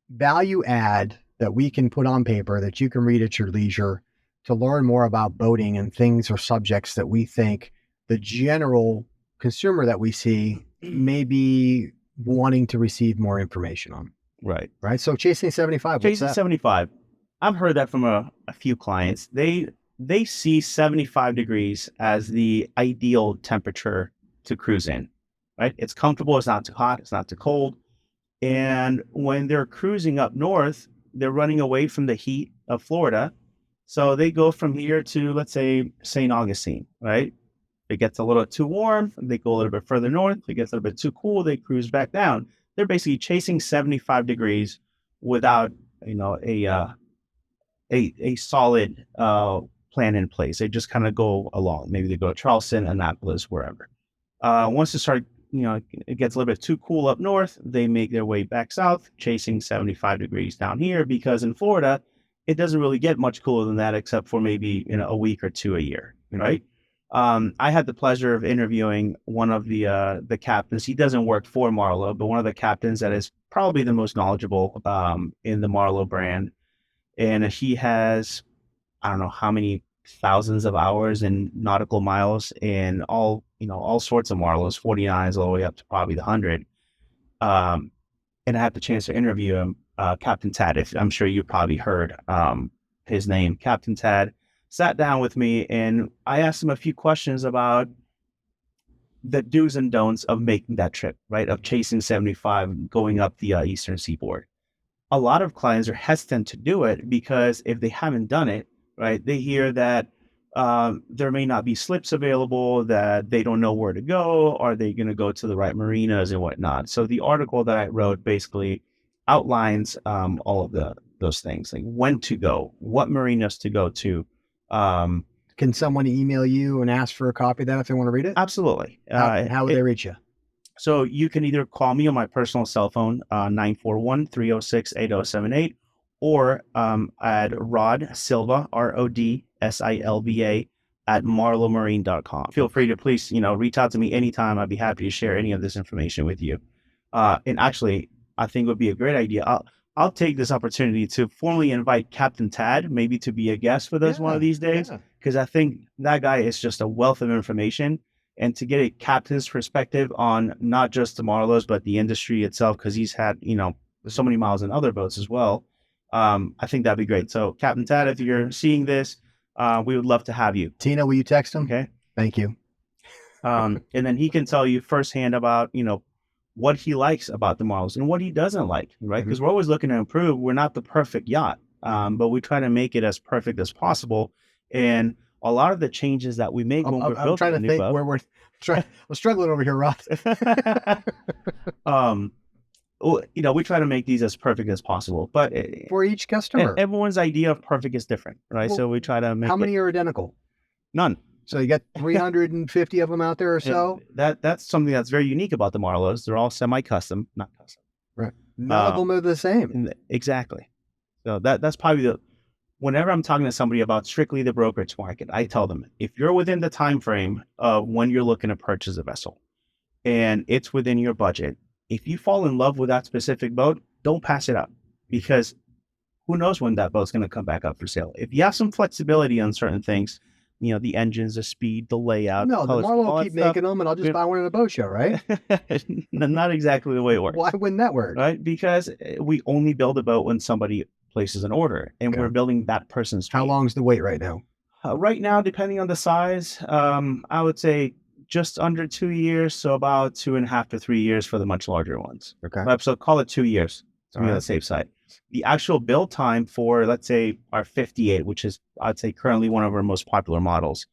value add that we can put on paper that you can read at your leisure to learn more about boating and things or subjects that we think the general consumer that we see may be wanting to receive more information on. Right. So chasing 75. Chasing 75. I've heard that from a few clients. They see 75 degrees as the ideal temperature to cruise in, right? It's comfortable. It's not too hot. It's not too cold. And when they're cruising up north, they're running away from the heat of Florida. So they go from here to, let's say, St. Augustine, right? It gets a little too warm. They go a little bit further north. It gets a little bit too cool. They cruise back down. They're basically chasing 75 degrees without, a solid plan plan in place. They just kind of go along. Maybe they go to Charleston, Annapolis, wherever. Once it gets a little bit too cool up north, they make their way back south, chasing 75 degrees down here, because in Florida, it doesn't really get much cooler than that, except for maybe a week or two a year, right? I had the pleasure of interviewing one of the captains. He doesn't work for Marlow, but one of the captains that is probably the most knowledgeable in the Marlow brand. And he has, I don't know how many thousands of hours in nautical miles in all sorts of Marlows, 49s all the way up to probably the 100. And I had the chance to interview him, Captain Tad. I'm sure you probably heard his name. Captain Tad sat down with me, and I asked him a few questions about the do's and don'ts of making that trip, right? Of chasing 75, going up the eastern seaboard. A lot of clients are hesitant to do it because if they haven't done it, right, they hear that there may not be slips available, that they don't know where to go. Are they going to go to the right marinas and whatnot? So the article that I wrote basically outlines all of those things, like when to go, what marinas to go to. Can someone email you and ask for a copy of that if they want to read it? Absolutely. How would they reach you? So you can either call me on my personal cell phone, 941-306-8078, or at Rod Silva, RODSILVA, at marlowmarine.com. Feel free to please, reach out to me anytime. I'd be happy to share any of this information with you. And actually, I think it would be a great idea. I'll take this opportunity to formally invite Captain Tad, maybe to be a guest with us one of these days, because I think that guy is just a wealth of information. And to get a captain's perspective on not just the Marlows, but the industry itself, because he's had, so many miles in other boats as well. I think that'd be great. So Captain Tad, if you're seeing this, we would love to have you. Tina, will you text him? Okay. Thank you. And then he can tell you firsthand about, what he likes about the Marlows and what he doesn't like, right? Because we're always looking to improve. We're not the perfect yacht, but we try to make it as perfect as possible. And a lot of the changes that we make when we're building trying to think where we're struggling over here, Rod. We try to make these as perfect as possible, but for each customer, everyone's idea of perfect is different, right? Well, so we try to make how many are identical? None. So you got 350 of them out there or so? That's something that's very unique about the Marlows. They're all semi-custom, not custom. Right. None of them are the same. Exactly. So that's probably whenever I'm talking to somebody about strictly the brokerage market, I tell them, if you're within the time frame of when you're looking to purchase a vessel and it's within your budget, if you fall in love with that specific boat, don't pass it up, because who knows when that boat's going to come back up for sale. If you have some flexibility on certain things, the engines, the speed, the layout. No, the Marlow will keep making them, and I'll just buy one at a boat show, right? Not exactly the way it works. Why wouldn't that work? Right? Because we only build a boat when somebody places an order, and we're building that person's dream. How long's the wait right now? Right now, depending on the size, I would say just under 2 years, so about 2.5 to 3 years for the much larger ones. Okay. So call it 2 years to be on the safe side. The actual build time for, let's say, our 58, which is, I'd say, currently one of our most popular models,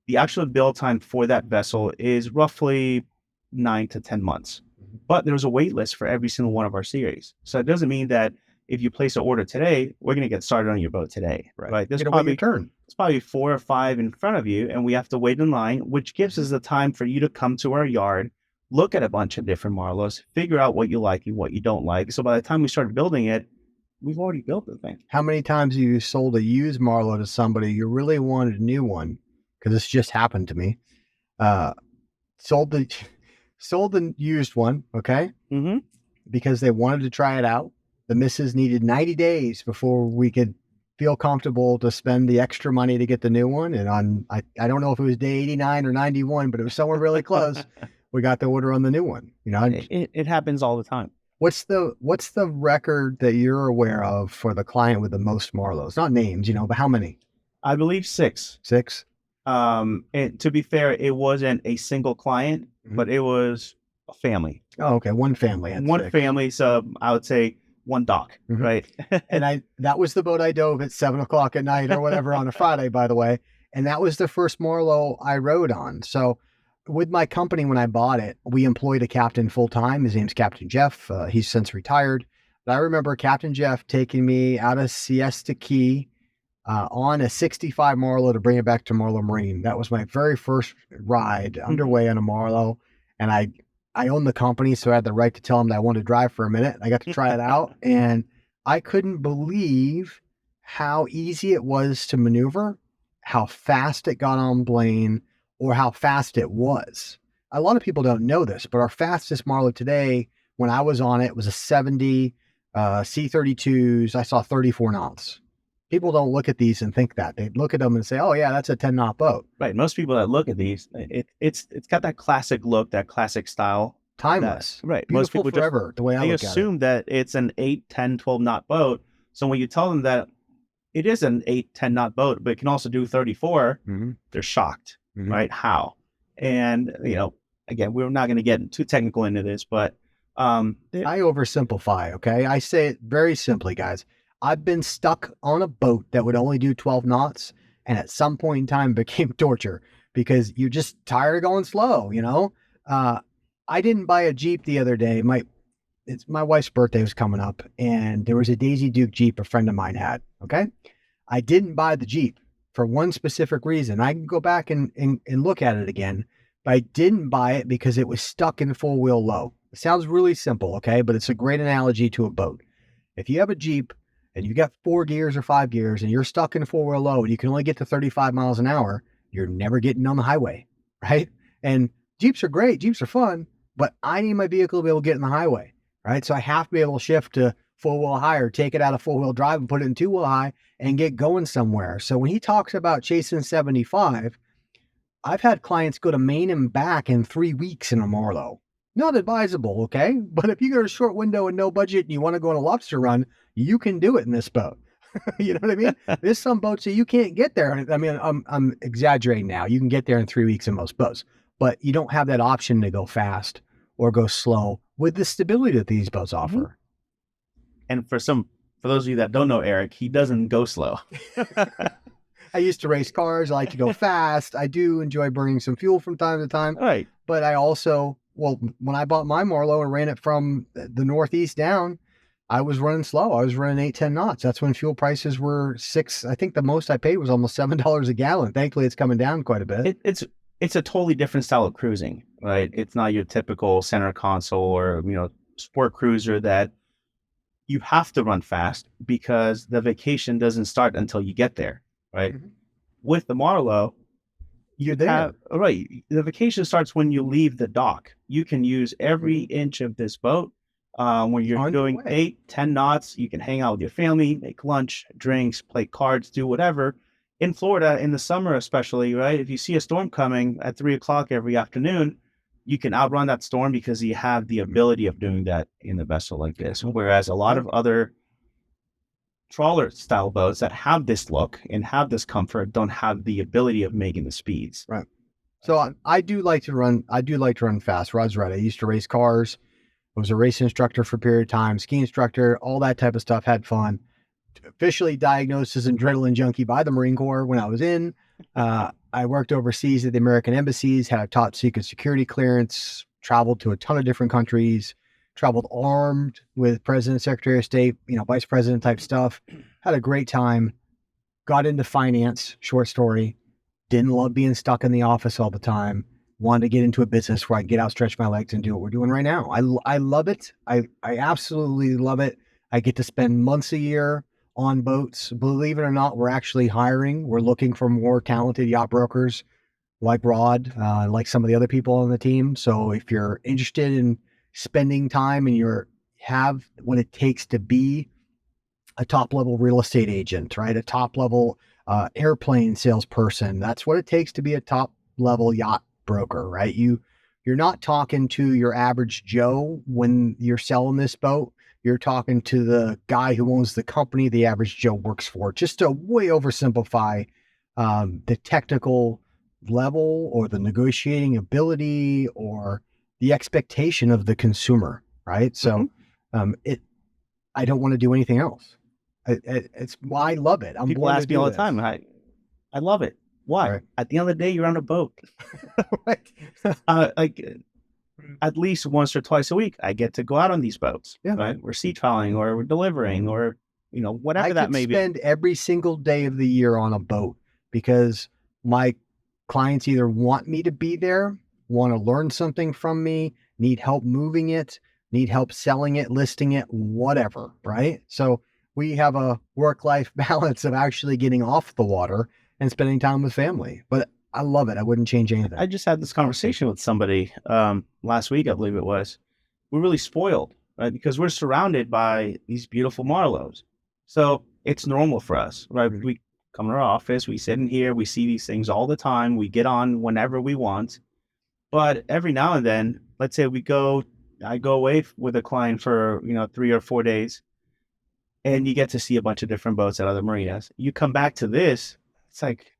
the actual build time for that vessel is roughly 9 to 10 months. But there's a wait list for every single one of our series. So it doesn't mean that if you place an order today, we're going to get started on your boat today, right? There's probably 4 or 5 in front of you, and we have to wait in line, which gives us the time for you to come to our yard, look at a bunch of different Marlows, figure out what you like and what you don't like. So by the time we started building it, we've already built the thing. How many times have you sold a used Marlow to somebody you really wanted a new one? Because this just happened to me. Sold the used one, okay? Mm-hmm. Because they wanted to try it out. The missus needed 90 days before we could feel comfortable to spend the extra money to get the new one. And I don't know if it was day 89 or 91, but it was somewhere really close. We got the order on the new one. It happens all the time. What's the record that you're aware of for the client with the most Marlows? Not names, but how many? I believe 6. 6. And to be fair, it wasn't a single client, but it was a family. Oh, okay. One family. One family. So I would say one dock, right? And that was the boat I dove at 7:00 at night or whatever on a Friday, by the way. And that was the first Marlow I rode on. So with my company, when I bought it, we employed a captain full time. His name's Captain Jeff. He's since retired. But I remember Captain Jeff taking me out of Siesta Key on a 65 Marlow to bring it back to Marlow Marine. That was my very first ride underway on a Marlow. And I owned the company, so I had the right to tell them that I wanted to drive for a minute. I got to try it out, and I couldn't believe how easy it was to maneuver, how fast it got on plane, or how fast it was. A lot of people don't know this, but our fastest Marlow today, when I was on it, was a 70 C32s. I saw 34 knots. People don't look at these and think that. They look at them and say, oh, yeah, that's a 10-knot boat. Right. Most people that look at these, it's got that classic look, that classic style. Timeless. Right. Beautiful Most people forever, the way I they look at it. assume that it's an 8, 10, 12 knot boat. So when you tell them that it is an 8, 10 knot boat, but it can also do 34, they're shocked, right? How? And, again, we're not going to get too technical into this, but I oversimplify, okay? I say it very simply, guys. I've been stuck on a boat that would only do 12 knots, and at some point in time became torture because you're just tired of going slow, I didn't buy a Jeep the other day. My wife's birthday was coming up, and there was a Daisy Duke Jeep a friend of mine had, okay? I didn't buy the Jeep for one specific reason. I can go back and look at it again, but I didn't buy it because it was stuck in four-wheel low. It sounds really simple, okay? But it's a great analogy to a boat. If you have a Jeep and you got 4 gears or 5 gears and you're stuck in four-wheel low and you can only get to 35 miles an hour, you're never getting on the highway, right? And Jeeps are great. Jeeps are fun, but I need my vehicle to be able to get in the highway, right? So I have to be able to shift to four-wheel high or take it out of four-wheel drive and put it in two-wheel high and get going somewhere. So when he talks about chasing 75, I've had clients go to Maine and back in 3 weeks in a Marlow. Not advisable, okay? But if you got a short window and no budget and you want to go on a lobster run, you can do it in this boat. You know what I mean? There's some boats that you can't get there. I mean, I'm exaggerating now. You can get there in 3 weeks in most boats, but you don't have that option to go fast or go slow with the stability that these boats offer. And for those of you that don't know Eric, he doesn't go slow. I used to race cars. I like to go fast. I do enjoy burning some fuel from time to time. Right. But I also, when I bought my Marlow and ran it from the Northeast down, I was running slow. I was running 8, 10 knots. That's when fuel prices were $6. I think the most I paid was almost $7 a gallon. Thankfully, it's coming down quite a bit. It's a totally different style of cruising, right? It's not your typical center console or, sport cruiser that you have to run fast because the vacation doesn't start until you get there, right? With the Marlow, you're there. Right. The vacation starts when you leave the dock. You can use every inch of this boat. When you're doing 8, 10 knots, you can hang out with your family, make lunch, drinks, play cards, do whatever. In Florida, in the summer especially, right? If you see a storm coming at 3:00 every afternoon, you can outrun that storm because you have the ability of doing that in a vessel like this. Whereas a lot of other trawler style boats that have this look and have this comfort don't have the ability of making the speeds. Right. So I do like to run. I do like to run fast. Rod's right. I used to race cars. I was a race instructor for a period of time, ski instructor, all that type of stuff. Had fun. Officially diagnosed as an adrenaline junkie by the Marine Corps when I was in. I worked overseas at the American embassies, had a top secret security clearance, traveled to a ton of different countries, traveled armed with President, Secretary of State, Vice President type stuff. Had a great time. Got into finance, short story. Didn't love being stuck in the office all the time. Wanted to get into a business where I can get out, stretch my legs, and do what we're doing right now. I love it. I absolutely love it. I get to spend months a year on boats. Believe it or not, we're actually hiring. We're looking for more talented yacht brokers like Rod, like some of the other people on the team. So if you're interested in spending time and you have what it takes to be a top level real estate agent, right? A top level airplane salesperson. That's what it takes to be a top level yacht broker, right? You're not talking to your average Joe when you're selling this boat. You're talking to the guy who owns the company the average Joe works for. Just to way oversimplify the technical level or the negotiating ability or the expectation of the consumer, right? So I don't want to do anything else. It's why I love it. People ask me all the time. I love it. Why? Right. At the end of the day, you're on a boat. Right. At least once or twice a week, I get to go out on these boats. Yeah. Right. We're sea trawling or we're delivering or, whatever I that could may be. spend every single day of the year on a boat because my clients either want me to be there, want to learn something from me, need help moving it, need help selling it, listing it, whatever, right? So we have a work-life balance of actually getting off the water and spending time with family. But I love it. I wouldn't change anything. I just had this conversation with somebody last week, I believe it was. We're really spoiled, right? Because we're surrounded by these beautiful Marlows. So it's normal for us, right? We come to our office, we sit in here, we see these things all the time. We get on whenever we want. But every now and then, let's say I go away with a client for, 3 or 4 days, and you get to see a bunch of different boats at other marinas. You come back to this, it's like,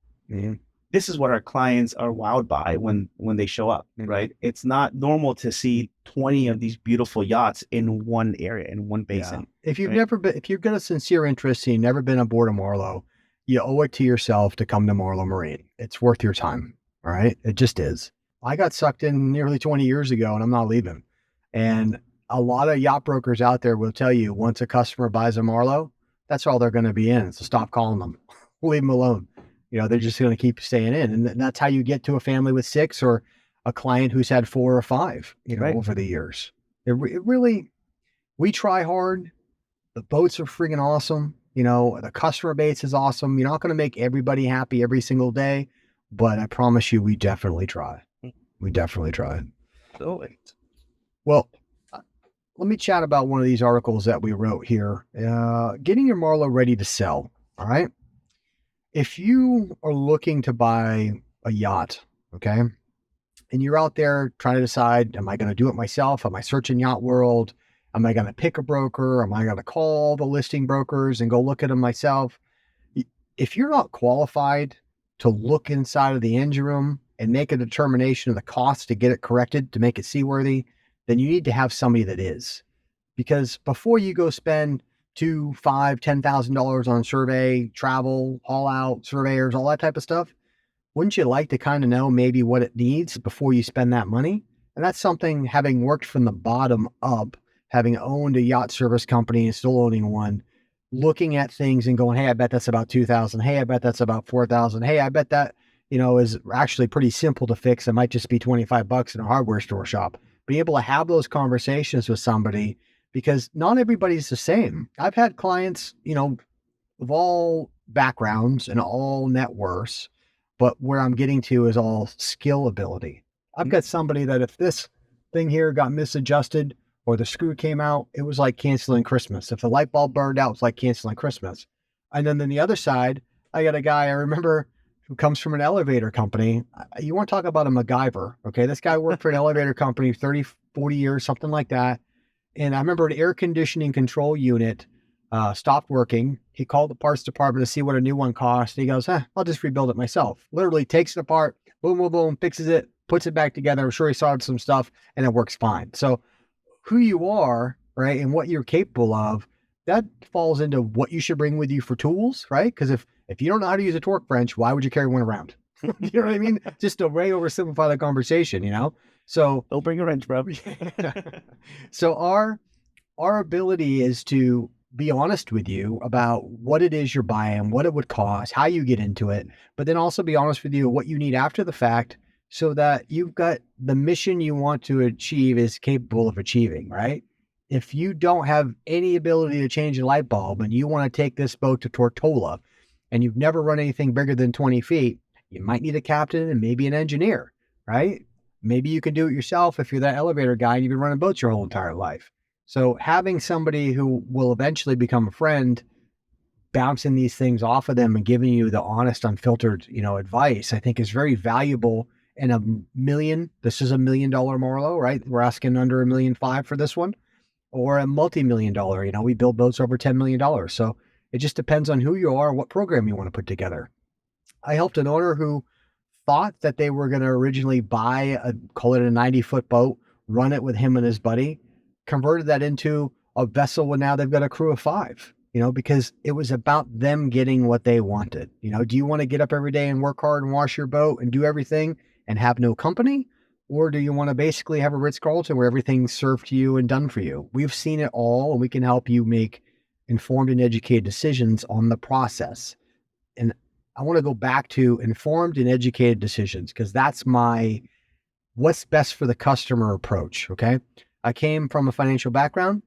this is what our clients are wowed by when they show up, right? It's not normal to see 20 of these beautiful yachts in one area, in one basin. Yeah. If you've got a sincere interest and you've never been aboard a Marlow, you owe it to yourself to come to Marlow Marine. It's worth your time. All right. It just is. I got sucked in nearly 20 years ago and I'm not leaving. And a lot of yacht brokers out there will tell you once a customer buys a Marlow, that's all they're going to be in. So stop calling them. Leave them alone. They're just going to keep staying in. And that's how you get to a family with 6 or a client who's had 4 or 5, Right. over the years. It really, we try hard. The boats are freaking awesome. The customer base is awesome. You're not going to make everybody happy every single day, but I promise you, we definitely try. We definitely try. Absolutely. Well, let me chat about one of these articles that we wrote here. Getting your Marlow ready to sell. All right. If you are looking to buy a yacht, okay, and you're out there trying to decide, am I going to do it myself? Am I searching Yacht World? Am I going to pick a broker? Am I going to call the listing brokers and go look at them myself? If you're not qualified to look inside of the engine room and make a determination of the cost to get it corrected, to make it seaworthy, then you need to have somebody that is. Because before you go spend $2,000, $5,000, $10,000 on survey, travel, haul out, surveyors, all that type of stuff, wouldn't you like to kind of know maybe what it needs before you spend that money? And that's something, having worked from the bottom up, having owned a yacht service company and still owning one, looking at things and going, hey, I bet that's about $2,000. Hey, I bet that's about $4,000. Hey, I bet that, is actually pretty simple to fix. It might just be $25 in a hardware store shop. Being able to have those conversations with somebody, because not everybody's the same. I've had clients, of all backgrounds and all net worths, but where I'm getting to is all skill ability. I've got somebody that if this thing here got misadjusted or the screw came out, it was like canceling Christmas. If the light bulb burned out, it's like canceling Christmas. And then on the other side, I got a guy I remember who comes from an elevator company. You want to talk about a MacGyver, okay? This guy worked for an elevator company 30, 40 years, something like that. And I remember an air conditioning control unit stopped working. He called the parts department to see what a new one cost. He goes, I'll just rebuild it myself. Literally takes it apart, boom, boom, boom, fixes it, puts it back together. I'm sure he saw some stuff and it works fine. So who you are, right, and what you're capable of, that falls into what you should bring with you for tools, right? Because if you don't know how to use a torque wrench, why would you carry one around? You know what I mean? Just to way oversimplify the conversation, So Don't bring a wrench, bro. So our ability is to be honest with you about what it is you're buying, what it would cost, how you get into it, but then also be honest with you what you need after the fact so that you've got the mission you want to achieve is capable of achieving, right? If you don't have any ability to change a light bulb and you want to take this boat to Tortola and you've never run anything bigger than 20 feet, you might need a captain and maybe an engineer, right? Maybe you can do it yourself if you're that elevator guy and you've been running boats your whole entire life. So having somebody who will eventually become a friend, bouncing these things off of them and giving you the honest, unfiltered, advice, I think is very valuable. And this is $1 million Marlow, right? We're asking under $1.5 million for this one, or a multi-million-dollar. We build boats over $10 million. So it just depends on who you are, what program you want to put together. I helped an owner who thought that they were going to originally buy call it a 90-foot boat, run it with him and his buddy, converted that into a vessel where now they've got a crew of 5, because it was about them getting what they wanted. Do you want to get up every day and work hard and wash your boat and do everything and have no company? Or do you want to basically have a Ritz-Carlton where everything's served to you and done for you? We've seen it all, and we can help you make informed and educated decisions on the process. And I want to go back to informed and educated decisions because that's my what's best for the customer approach. Okay. I came from a financial background.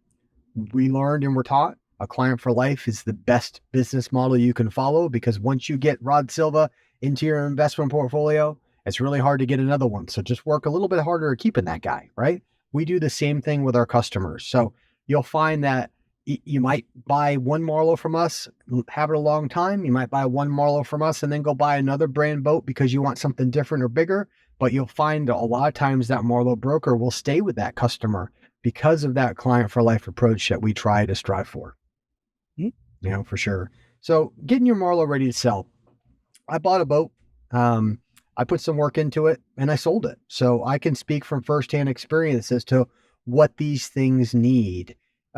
We learned and were taught a client for life is the best business model you can follow because once you get Rod Silva into your investment portfolio, it's really hard to get another one. So just work a little bit harder at keeping that guy, right? We do the same thing with our customers. So you'll find that you might buy one Marlow from us, have it a long time. You might buy one Marlow from us and then go buy another brand boat because you want something different or bigger. But you'll find a lot of times that Marlow broker will stay with that customer because of that client for life approach that we try to strive for. For sure. So getting your Marlow ready to sell. I bought a boat. I put some work into it and I sold it. So I can speak from firsthand experience as to what these things need.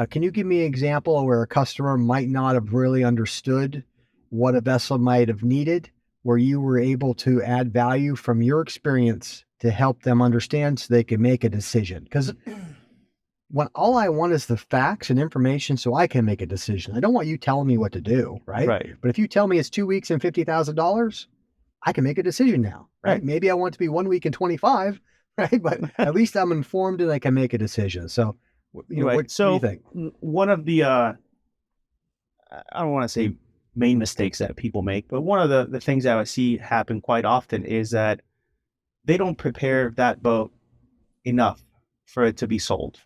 Can you give me an example where a customer might not have really understood what a vessel might have needed, where you were able to add value from your experience to help them understand so they can make a decision? Because when all I want is the facts and information so I can make a decision. I don't want you telling me what to do, right? Right. But if you tell me it's 2 weeks and $50,000, I can make a decision now, right? Maybe I want it to be 1 week and 25, right? But at least I'm informed and I can make a decision. So, what do you think? One of the, I don't want to say main mistakes that people make, but one of the things that I see happen quite often is that they don't prepare that boat enough for it to be sold.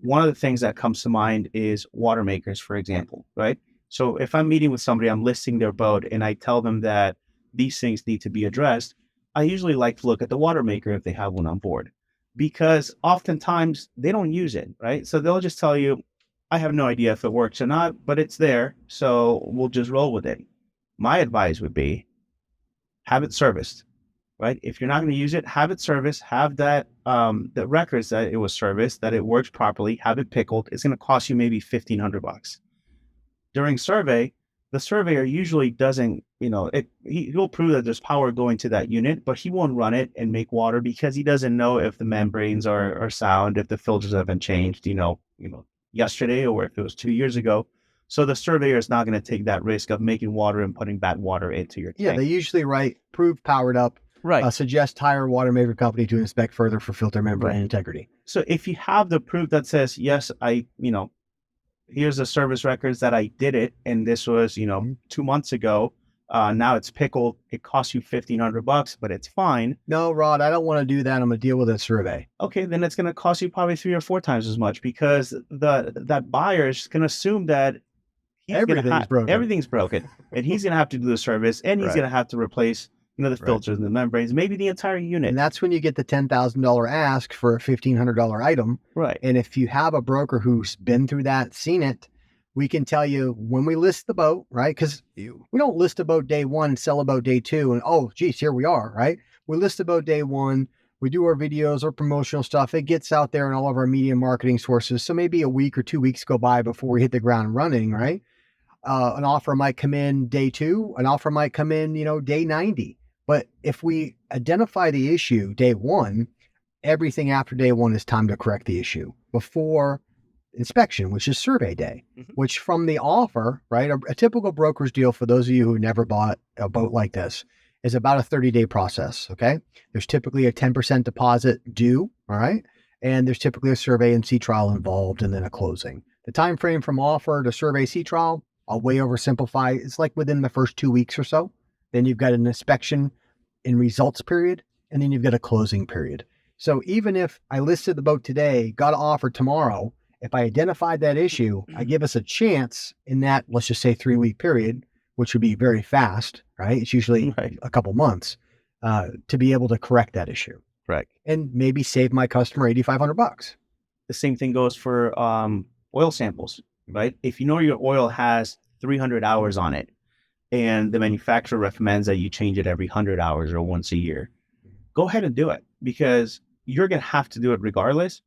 One of the things that comes to mind is water makers, for example, right? So if I'm meeting with somebody, I'm listing their boat and I tell them that these things need to be addressed, I usually like to look at the water maker if they have one on board, because oftentimes they don't use it, right? So they'll just tell you, I have no idea if it works or not, but it's there, so we'll just roll with it. My advice would be, have it serviced. Right? If you're not going to use it, have it serviced, have that, the records that it was serviced, that it works properly, have it pickled. It's going to cost you maybe $1,500. During survey, the surveyor usually doesn't, he'll prove that there's power going to that unit, but he won't run it and make water because he doesn't know if the membranes are sound, if the filters have been changed, yesterday or if it was 2 years ago. So the surveyor is not going to take that risk of making water and putting bad water into your tank. Yeah, they usually write prove powered up. Right. Suggest hire water maker company to inspect further for filter membrane integrity. So if you have the proof that says, yes, here's the service records that I did it, and this was, 2 months ago. Now it's pickled. It costs you $1,500, but it's fine. No, Rod, I don't want to do that. I'm going to deal with a survey. Okay, then it's going to cost you probably 3 or 4 times as much because that buyer is going to assume that everything's broken, and he's going to have to do the service, and he's going to have to replace the filters and the membranes, maybe the entire unit. And that's when you get the $10,000 ask for a $1,500 item. Right. And if you have a broker who's been through that, seen it, we can tell you when we list the boat, right? Because we don't list a boat day one, sell a boat day two, and oh, geez, here we are, right? We list a boat day one, we do our videos, our promotional stuff. It gets out there in all of our media marketing sources. So maybe a week or 2 weeks go by before we hit the ground running, right? An offer might come in day two, an offer might come in, day 90. But if we identify the issue day one, everything after day one is time to correct the issue before inspection, which is survey day, which from the offer, right? A typical broker's deal for those of you who never bought a boat like this is about a 30-day process. Okay. There's typically a 10% deposit due. All right. And there's typically a survey and sea trial involved and then a closing. The time frame from offer to survey sea trial, I'll way oversimplify. It's like within the first 2 weeks or so. Then you've got an inspection and results period, and then you've got a closing period. So even if I listed the boat today, got an offer tomorrow, if I identified that issue, I give us a chance in that, let's just say 3-week period, which would be very fast, right? It's usually a couple months to be able to correct that issue. Right. And maybe save my customer $8,500. The same thing goes for oil samples, right? If you know your oil has 300 hours on it, and the manufacturer recommends that you change it every 100 hours or once a year, go ahead and do it because you're going to have to do it regardless.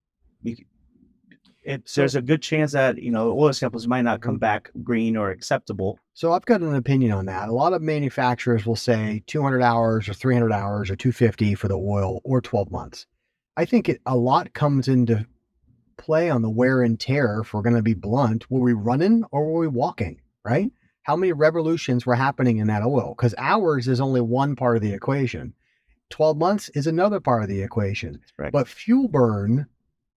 There's a good chance that, oil samples might not come back green or acceptable. So I've got an opinion on that. A lot of manufacturers will say 200 hours or 300 hours or 250 for the oil or 12 months. I think a lot comes into play on the wear and tear, if we're going to be blunt. Were we running or were we walking, right? How many revolutions were happening in that oil? Because hours is only one part of the equation. 12 months is another part of the equation. Right. But fuel burn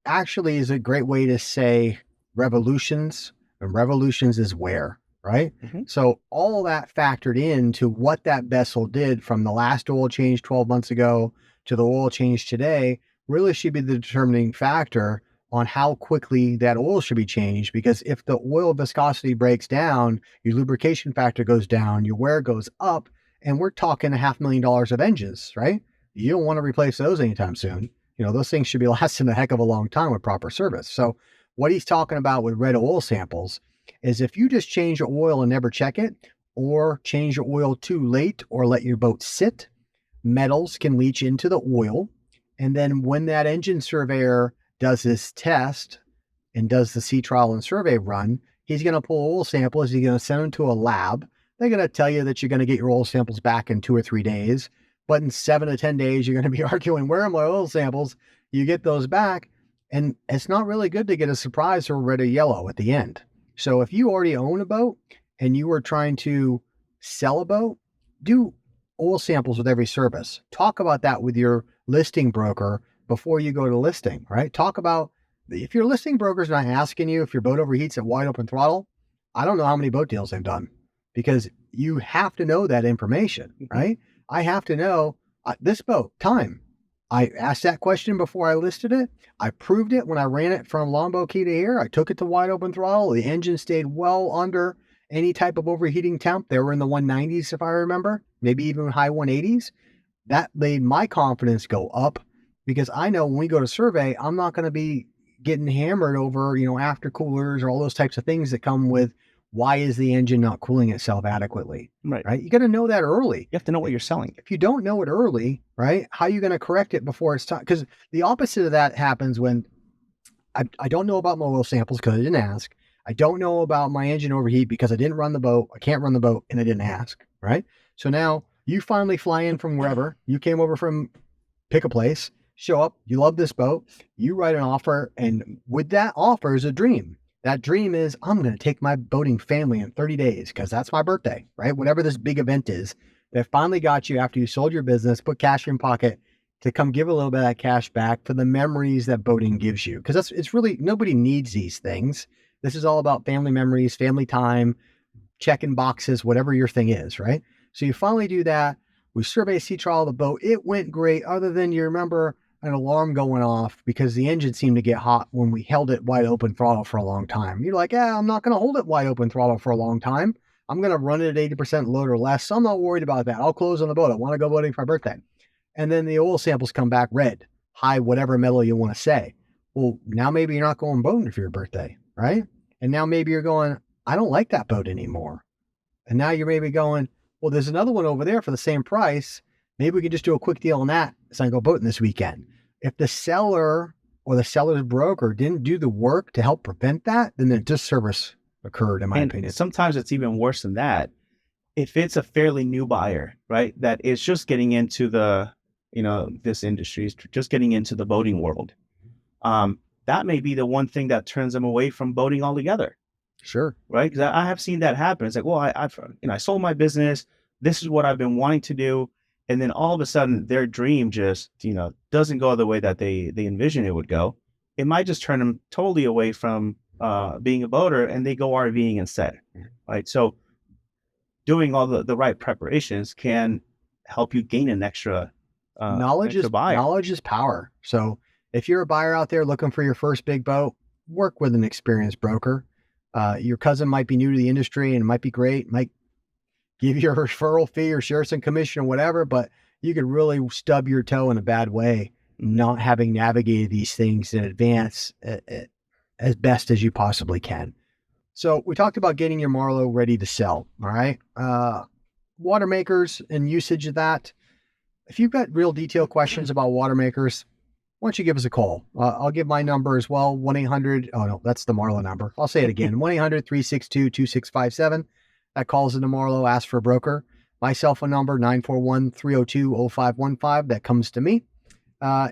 actually is a great way to say revolutions, and revolutions is wear, right? Mm-hmm. So all that factored into what that vessel did from the last oil change 12 months ago to the oil change today really should be the determining factor on how quickly that oil should be changed. Because if the oil viscosity breaks down, your lubrication factor goes down, your wear goes up, and we're talking $500,000 of engines, right? You don't want to replace those anytime soon. You know, those things should be lasting a heck of a long time with proper service. So what he's talking about with red oil samples is if you just change your oil and never check it, or change your oil too late, or let your boat sit, metals can leach into the oil. And then when that engine surveyor does his test and does the sea trial and survey run, he's going to pull oil samples. He's going to send them to a lab. They're going to tell you that you're going to get your oil samples back in 2 or 3 days. But in 7 to 10 days, you're going to be arguing, where are my oil samples? You get those back. And it's not really good to get a surprise or red or yellow at the end. So if you already own a boat and you are trying to sell a boat, do oil samples with every service. Talk about that with your listing broker before you go to listing, right? Talk about, if your listing broker's not asking you if your boat overheats at wide open throttle, I don't know how many boat deals they've done, because you have to know that information, right? I have to know this boat, time. I asked that question before I listed it. I proved it when I ran it from longboat key to here. I took it to wide open throttle. The engine stayed well under any type of overheating temp. They were in the 190s, if I remember, maybe even high 180s. That made my confidence go up, because I know when we go to survey, I'm not going to be getting hammered over, after coolers or all those types of things that come with, why is the engine not cooling itself adequately? Right? You got to know that early. You have to know what you're selling. If you don't know it early, right, how are you going to correct it before it's time? Because the opposite of that happens when I don't know about my oil samples because I didn't ask. I don't know about my engine overheat because I didn't run the boat. I can't run the boat and I didn't ask, right? So now you finally fly in from wherever. You came over from pick a place, show up, you love this boat, you write an offer, and with that offer is a dream. That dream is, I'm going to take my boating family in 30 days because that's my birthday, right? Whatever this big event is that finally got you after you sold your business, put cash in your pocket, to come give a little bit of that cash back for the memories that boating gives you. Because it's really, nobody needs these things. This is all about family memories, family time, checking boxes, whatever your thing is, right? So you finally do that. We survey sea trial the boat. It went great, other than you remember an alarm going off because the engine seemed to get hot when we held it wide open throttle for a long time. You're like, I'm not going to hold it wide open throttle for a long time. I'm going to run it at 80% load or less. So I'm not worried about that. I'll close on the boat. I want to go boating for my birthday. And then the oil samples come back red, high, whatever metal you want to say. Well, now maybe you're not going boating for your birthday, right? And now maybe you're going, I don't like that boat anymore. And now you're maybe going, well, there's another one over there for the same price. Maybe we could just do a quick deal on that so I can go boating this weekend. If the seller or the seller's broker didn't do the work to help prevent that, then the disservice occurred, in my opinion. Sometimes it's even worse than that. If it's a fairly new buyer, right, that is just getting into the, this industry, is just getting into the boating world, that may be the one thing that turns them away from boating altogether. Sure. Right? Because I have seen that happen. It's like, well, I sold my business. This is what I've been wanting to do. And then all of a sudden their dream just, doesn't go the way that they envision it would go. It might just turn them totally away from being a boater, and they go RVing instead. Right? So doing all the right preparations can help you gain an extra knowledge is power. So if you're a buyer out there looking for your first big boat, work with an experienced broker. Your cousin might be new to the industry and it might be great, might give you a referral fee or share some commission or whatever, but you could really stub your toe in a bad way not having navigated these things in advance as best as you possibly can. So we talked about getting your Marlow ready to sell. All right. Water makers and usage of that. If you've got real detailed questions about water makers, why don't you give us a call? I'll give my number as well, 1-800. Oh, no, that's the Marlow number. I'll say it again, 1-800-362-2657. That calls into Marlow, ask for a broker. My cell phone number, 941-302-0515. That comes to me.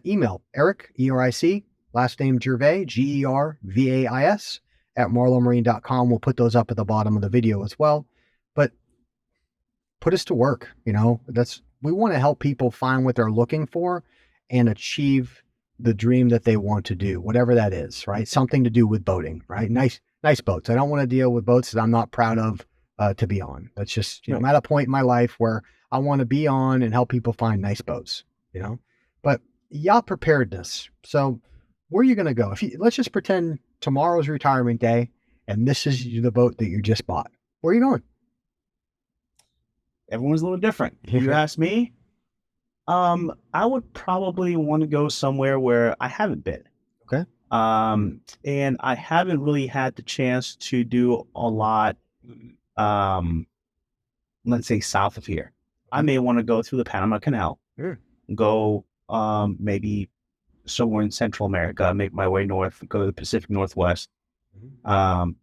Email, Eric, ERIC, last name Gervais, Gervais, at marlowmarine.com. We'll put those up at the bottom of the video as well. But put us to work. We want to help people find what they're looking for and achieve the dream that they want to do, whatever that is, right? Something to do with boating, right? Nice boats. I don't want to deal with boats that I'm not proud of to be on. That's just, I'm at a point in my life where I want to be on and help people find nice boats, but yacht preparedness. So where are you going to go? Let's just pretend tomorrow's retirement day and this is the boat that you just bought. Where are you going? Everyone's a little different. If you ask me, I would probably want to go somewhere where I haven't been. Okay. And I haven't really had the chance to do a lot, let's say south of here. I may want to go through the Panama Canal, go maybe somewhere in Central America, make my way north, go to the Pacific Northwest, all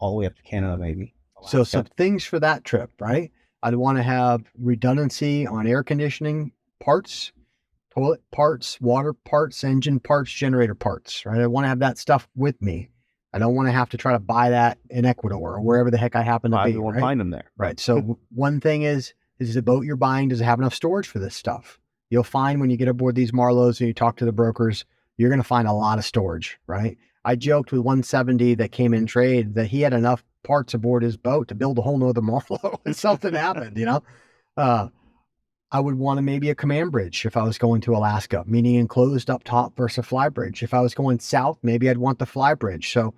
the way up to Canada, maybe. So some things for that trip, right? I'd want to have redundancy on air conditioning parts, toilet parts, water parts, engine parts, generator parts, right? I want to have that stuff with me. I don't want to have to try to buy that in Ecuador or wherever the heck I happen to be. I won't find them there. Right. So one thing is the boat you're buying, does it have enough storage for this stuff? You'll find when you get aboard these Marlows and you talk to the brokers, you're going to find a lot of storage, right? I joked with 170 that came in trade that he had enough parts aboard his boat to build a whole nother Marlow if something happened, I would want maybe a command bridge if I was going to Alaska, meaning enclosed up top versus a fly bridge. If I was going south, maybe I'd want the fly bridge. So,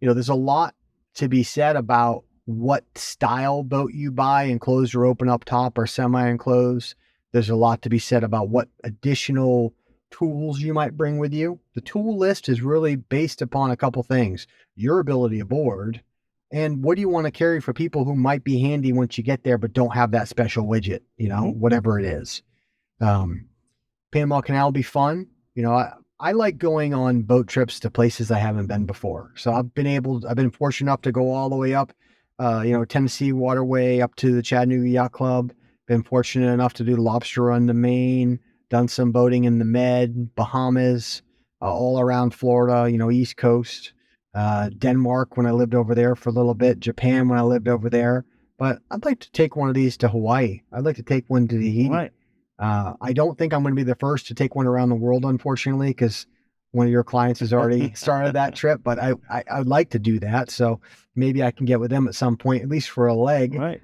there's a lot to be said about what style boat you buy, enclosed or open up top or semi-enclosed. There's a lot to be said about what additional tools you might bring with you. The tool list is really based upon a couple things: your ability aboard, and what do you want to carry for people who might be handy once you get there, but don't have that special widget, whatever it is. Panama Canal will be fun. I like going on boat trips to places I haven't been before. So I've been fortunate enough to go all the way up, Tennessee waterway up to the Chattanooga Yacht Club. Been fortunate enough to do lobster run to Maine, done some boating in the Med, Bahamas, all around Florida, East Coast. Denmark when I lived over there for a little bit, Japan when I lived over there. But I'd like to take one of these to Hawaii. I'd like to take one to Tahiti. Right. I don't think I'm going to be the first to take one around the world, unfortunately, because one of your clients has already started that trip, but I'd like to do that. So maybe I can get with them at some point, at least for a leg. Right.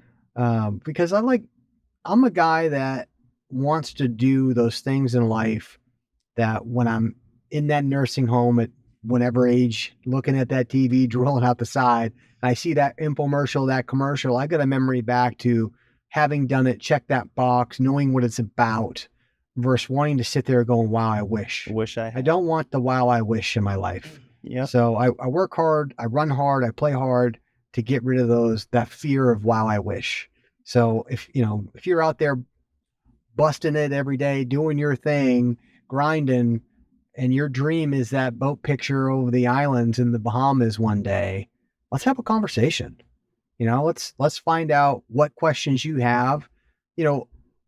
Because I'm a guy that wants to do those things in life that when I'm in that nursing home at whatever age, looking at that TV, drilling out the side, and I see that infomercial, that commercial, I got a memory back to having done it, check that box, knowing what it's about, versus wanting to sit there going, wow, I wish. I don't want the wow, I wish in my life. Yeah. So I work hard, I run hard, I play hard to get rid of that fear of wow, I wish. So if you're out there busting it every day, doing your thing, grinding, and your dream is that boat picture over the islands in the Bahamas one day, let's have a conversation. Let's find out what questions you have.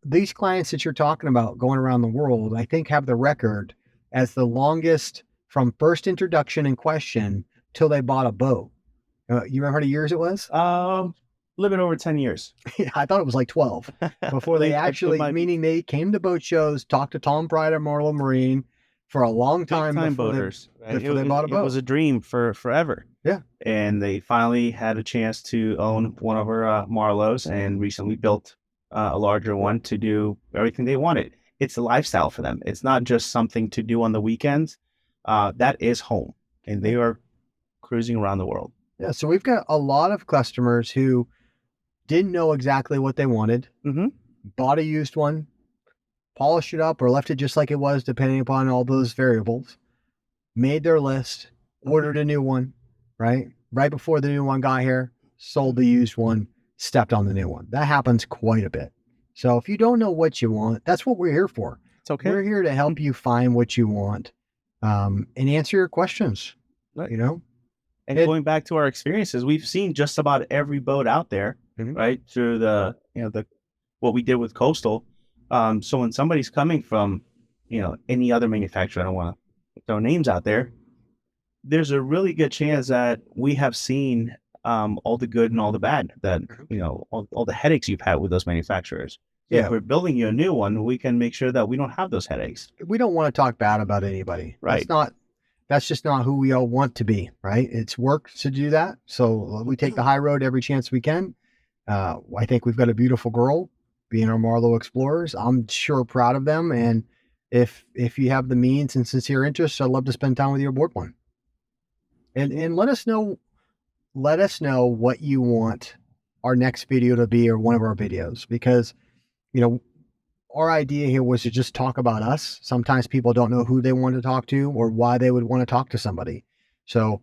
These clients that you're talking about going around the world, I think have the record as the longest from first introduction and question till they bought a boat. You remember how many years it was? A little bit over 10 years. I thought it was like 12 before they actually, meaning they came to boat shows, talked to Tom Pride at Marlow Marine for a long time before boaters. Before they bought a boat. It was a dream for forever. Yeah. And they finally had a chance to own one of our Marlows and recently built a larger one to do everything they wanted. It's a lifestyle for them. It's not just something to do on the weekends. That is home. And they are cruising around the world. Yeah. So we've got a lot of customers who didn't know exactly what they wanted, bought a used one, polished it up or left it just like it was, depending upon all those variables, made their list, ordered a new one, right? Right before the new one got here, sold the used one, stepped on the new one. That happens quite a bit. So if you don't know what you want, that's what we're here for. It's okay. We're here to help you find what you want and answer your questions, right. And going back to our experiences, we've seen just about every boat out there, right? Through the what we did with Coastal. So when somebody's coming from, any other manufacturer, I don't want to throw names out there, there's a really good chance that we have seen all the good and all the bad that, all the headaches you've had with those manufacturers. So Yeah. if we're building you a new one, we can make sure that we don't have those headaches. We don't want to talk bad about anybody. Right. That's just not who we all want to be, right? It's work to do that. So we take the high road every chance we can. I think we've got a beautiful girl being our Marlow Explorers. I'm sure proud of them. And if you have the means and sincere interest, I'd love to spend time with you aboard one. And let us know what you want our next video to be, or one of our videos, because, our idea here was to just talk about us. Sometimes people don't know who they want to talk to or why they would want to talk to somebody. So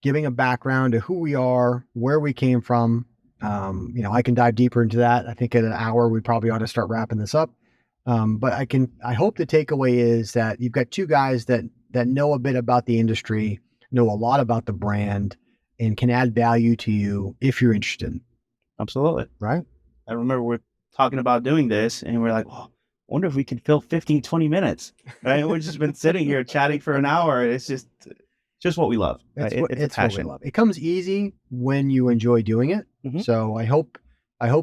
giving a background to who we are, where we came from, I can dive deeper into that. I think in an hour, we probably ought to start wrapping this up. But I hope the takeaway is that you've got two guys that know a bit about the industry, know a lot about the brand, and can add value to you if you're interested. Absolutely. Right. I remember we're talking about doing this and we're like, I wonder if we can fill 15, 20 minutes. Right? We've just been sitting here chatting for an hour. It's just what we love. Right? It's a passion. What we love. It comes easy when you enjoy doing it. Mm-hmm. So I hope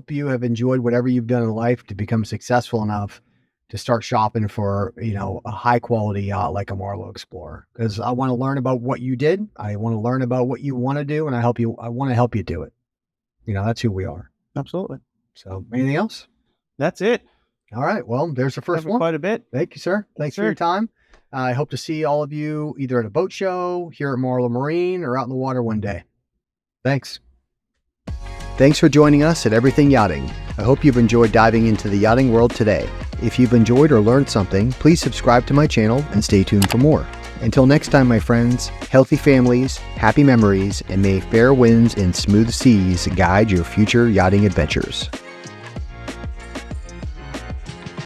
you have enjoyed whatever you've done in life to become successful enough to start shopping for, a high quality yacht like a Marlow Explorer. Because I want to learn about what you did. I want to learn about what you want to do, and I want to help you do it. That's who we are. Absolutely. So anything else? That's it. All right. Well, there's the first one. Quite a bit. Thank you, sir. Thanks for your time. I hope to see all of you either at a boat show, here at Marlow Marine, or out in the water one day. Thanks. Thanks for joining us at Everything Yachting. I hope you've enjoyed diving into the yachting world today. If you've enjoyed or learned something, please subscribe to my channel and stay tuned for more. Until next time, my friends, healthy families, happy memories, and may fair winds and smooth seas guide your future yachting adventures.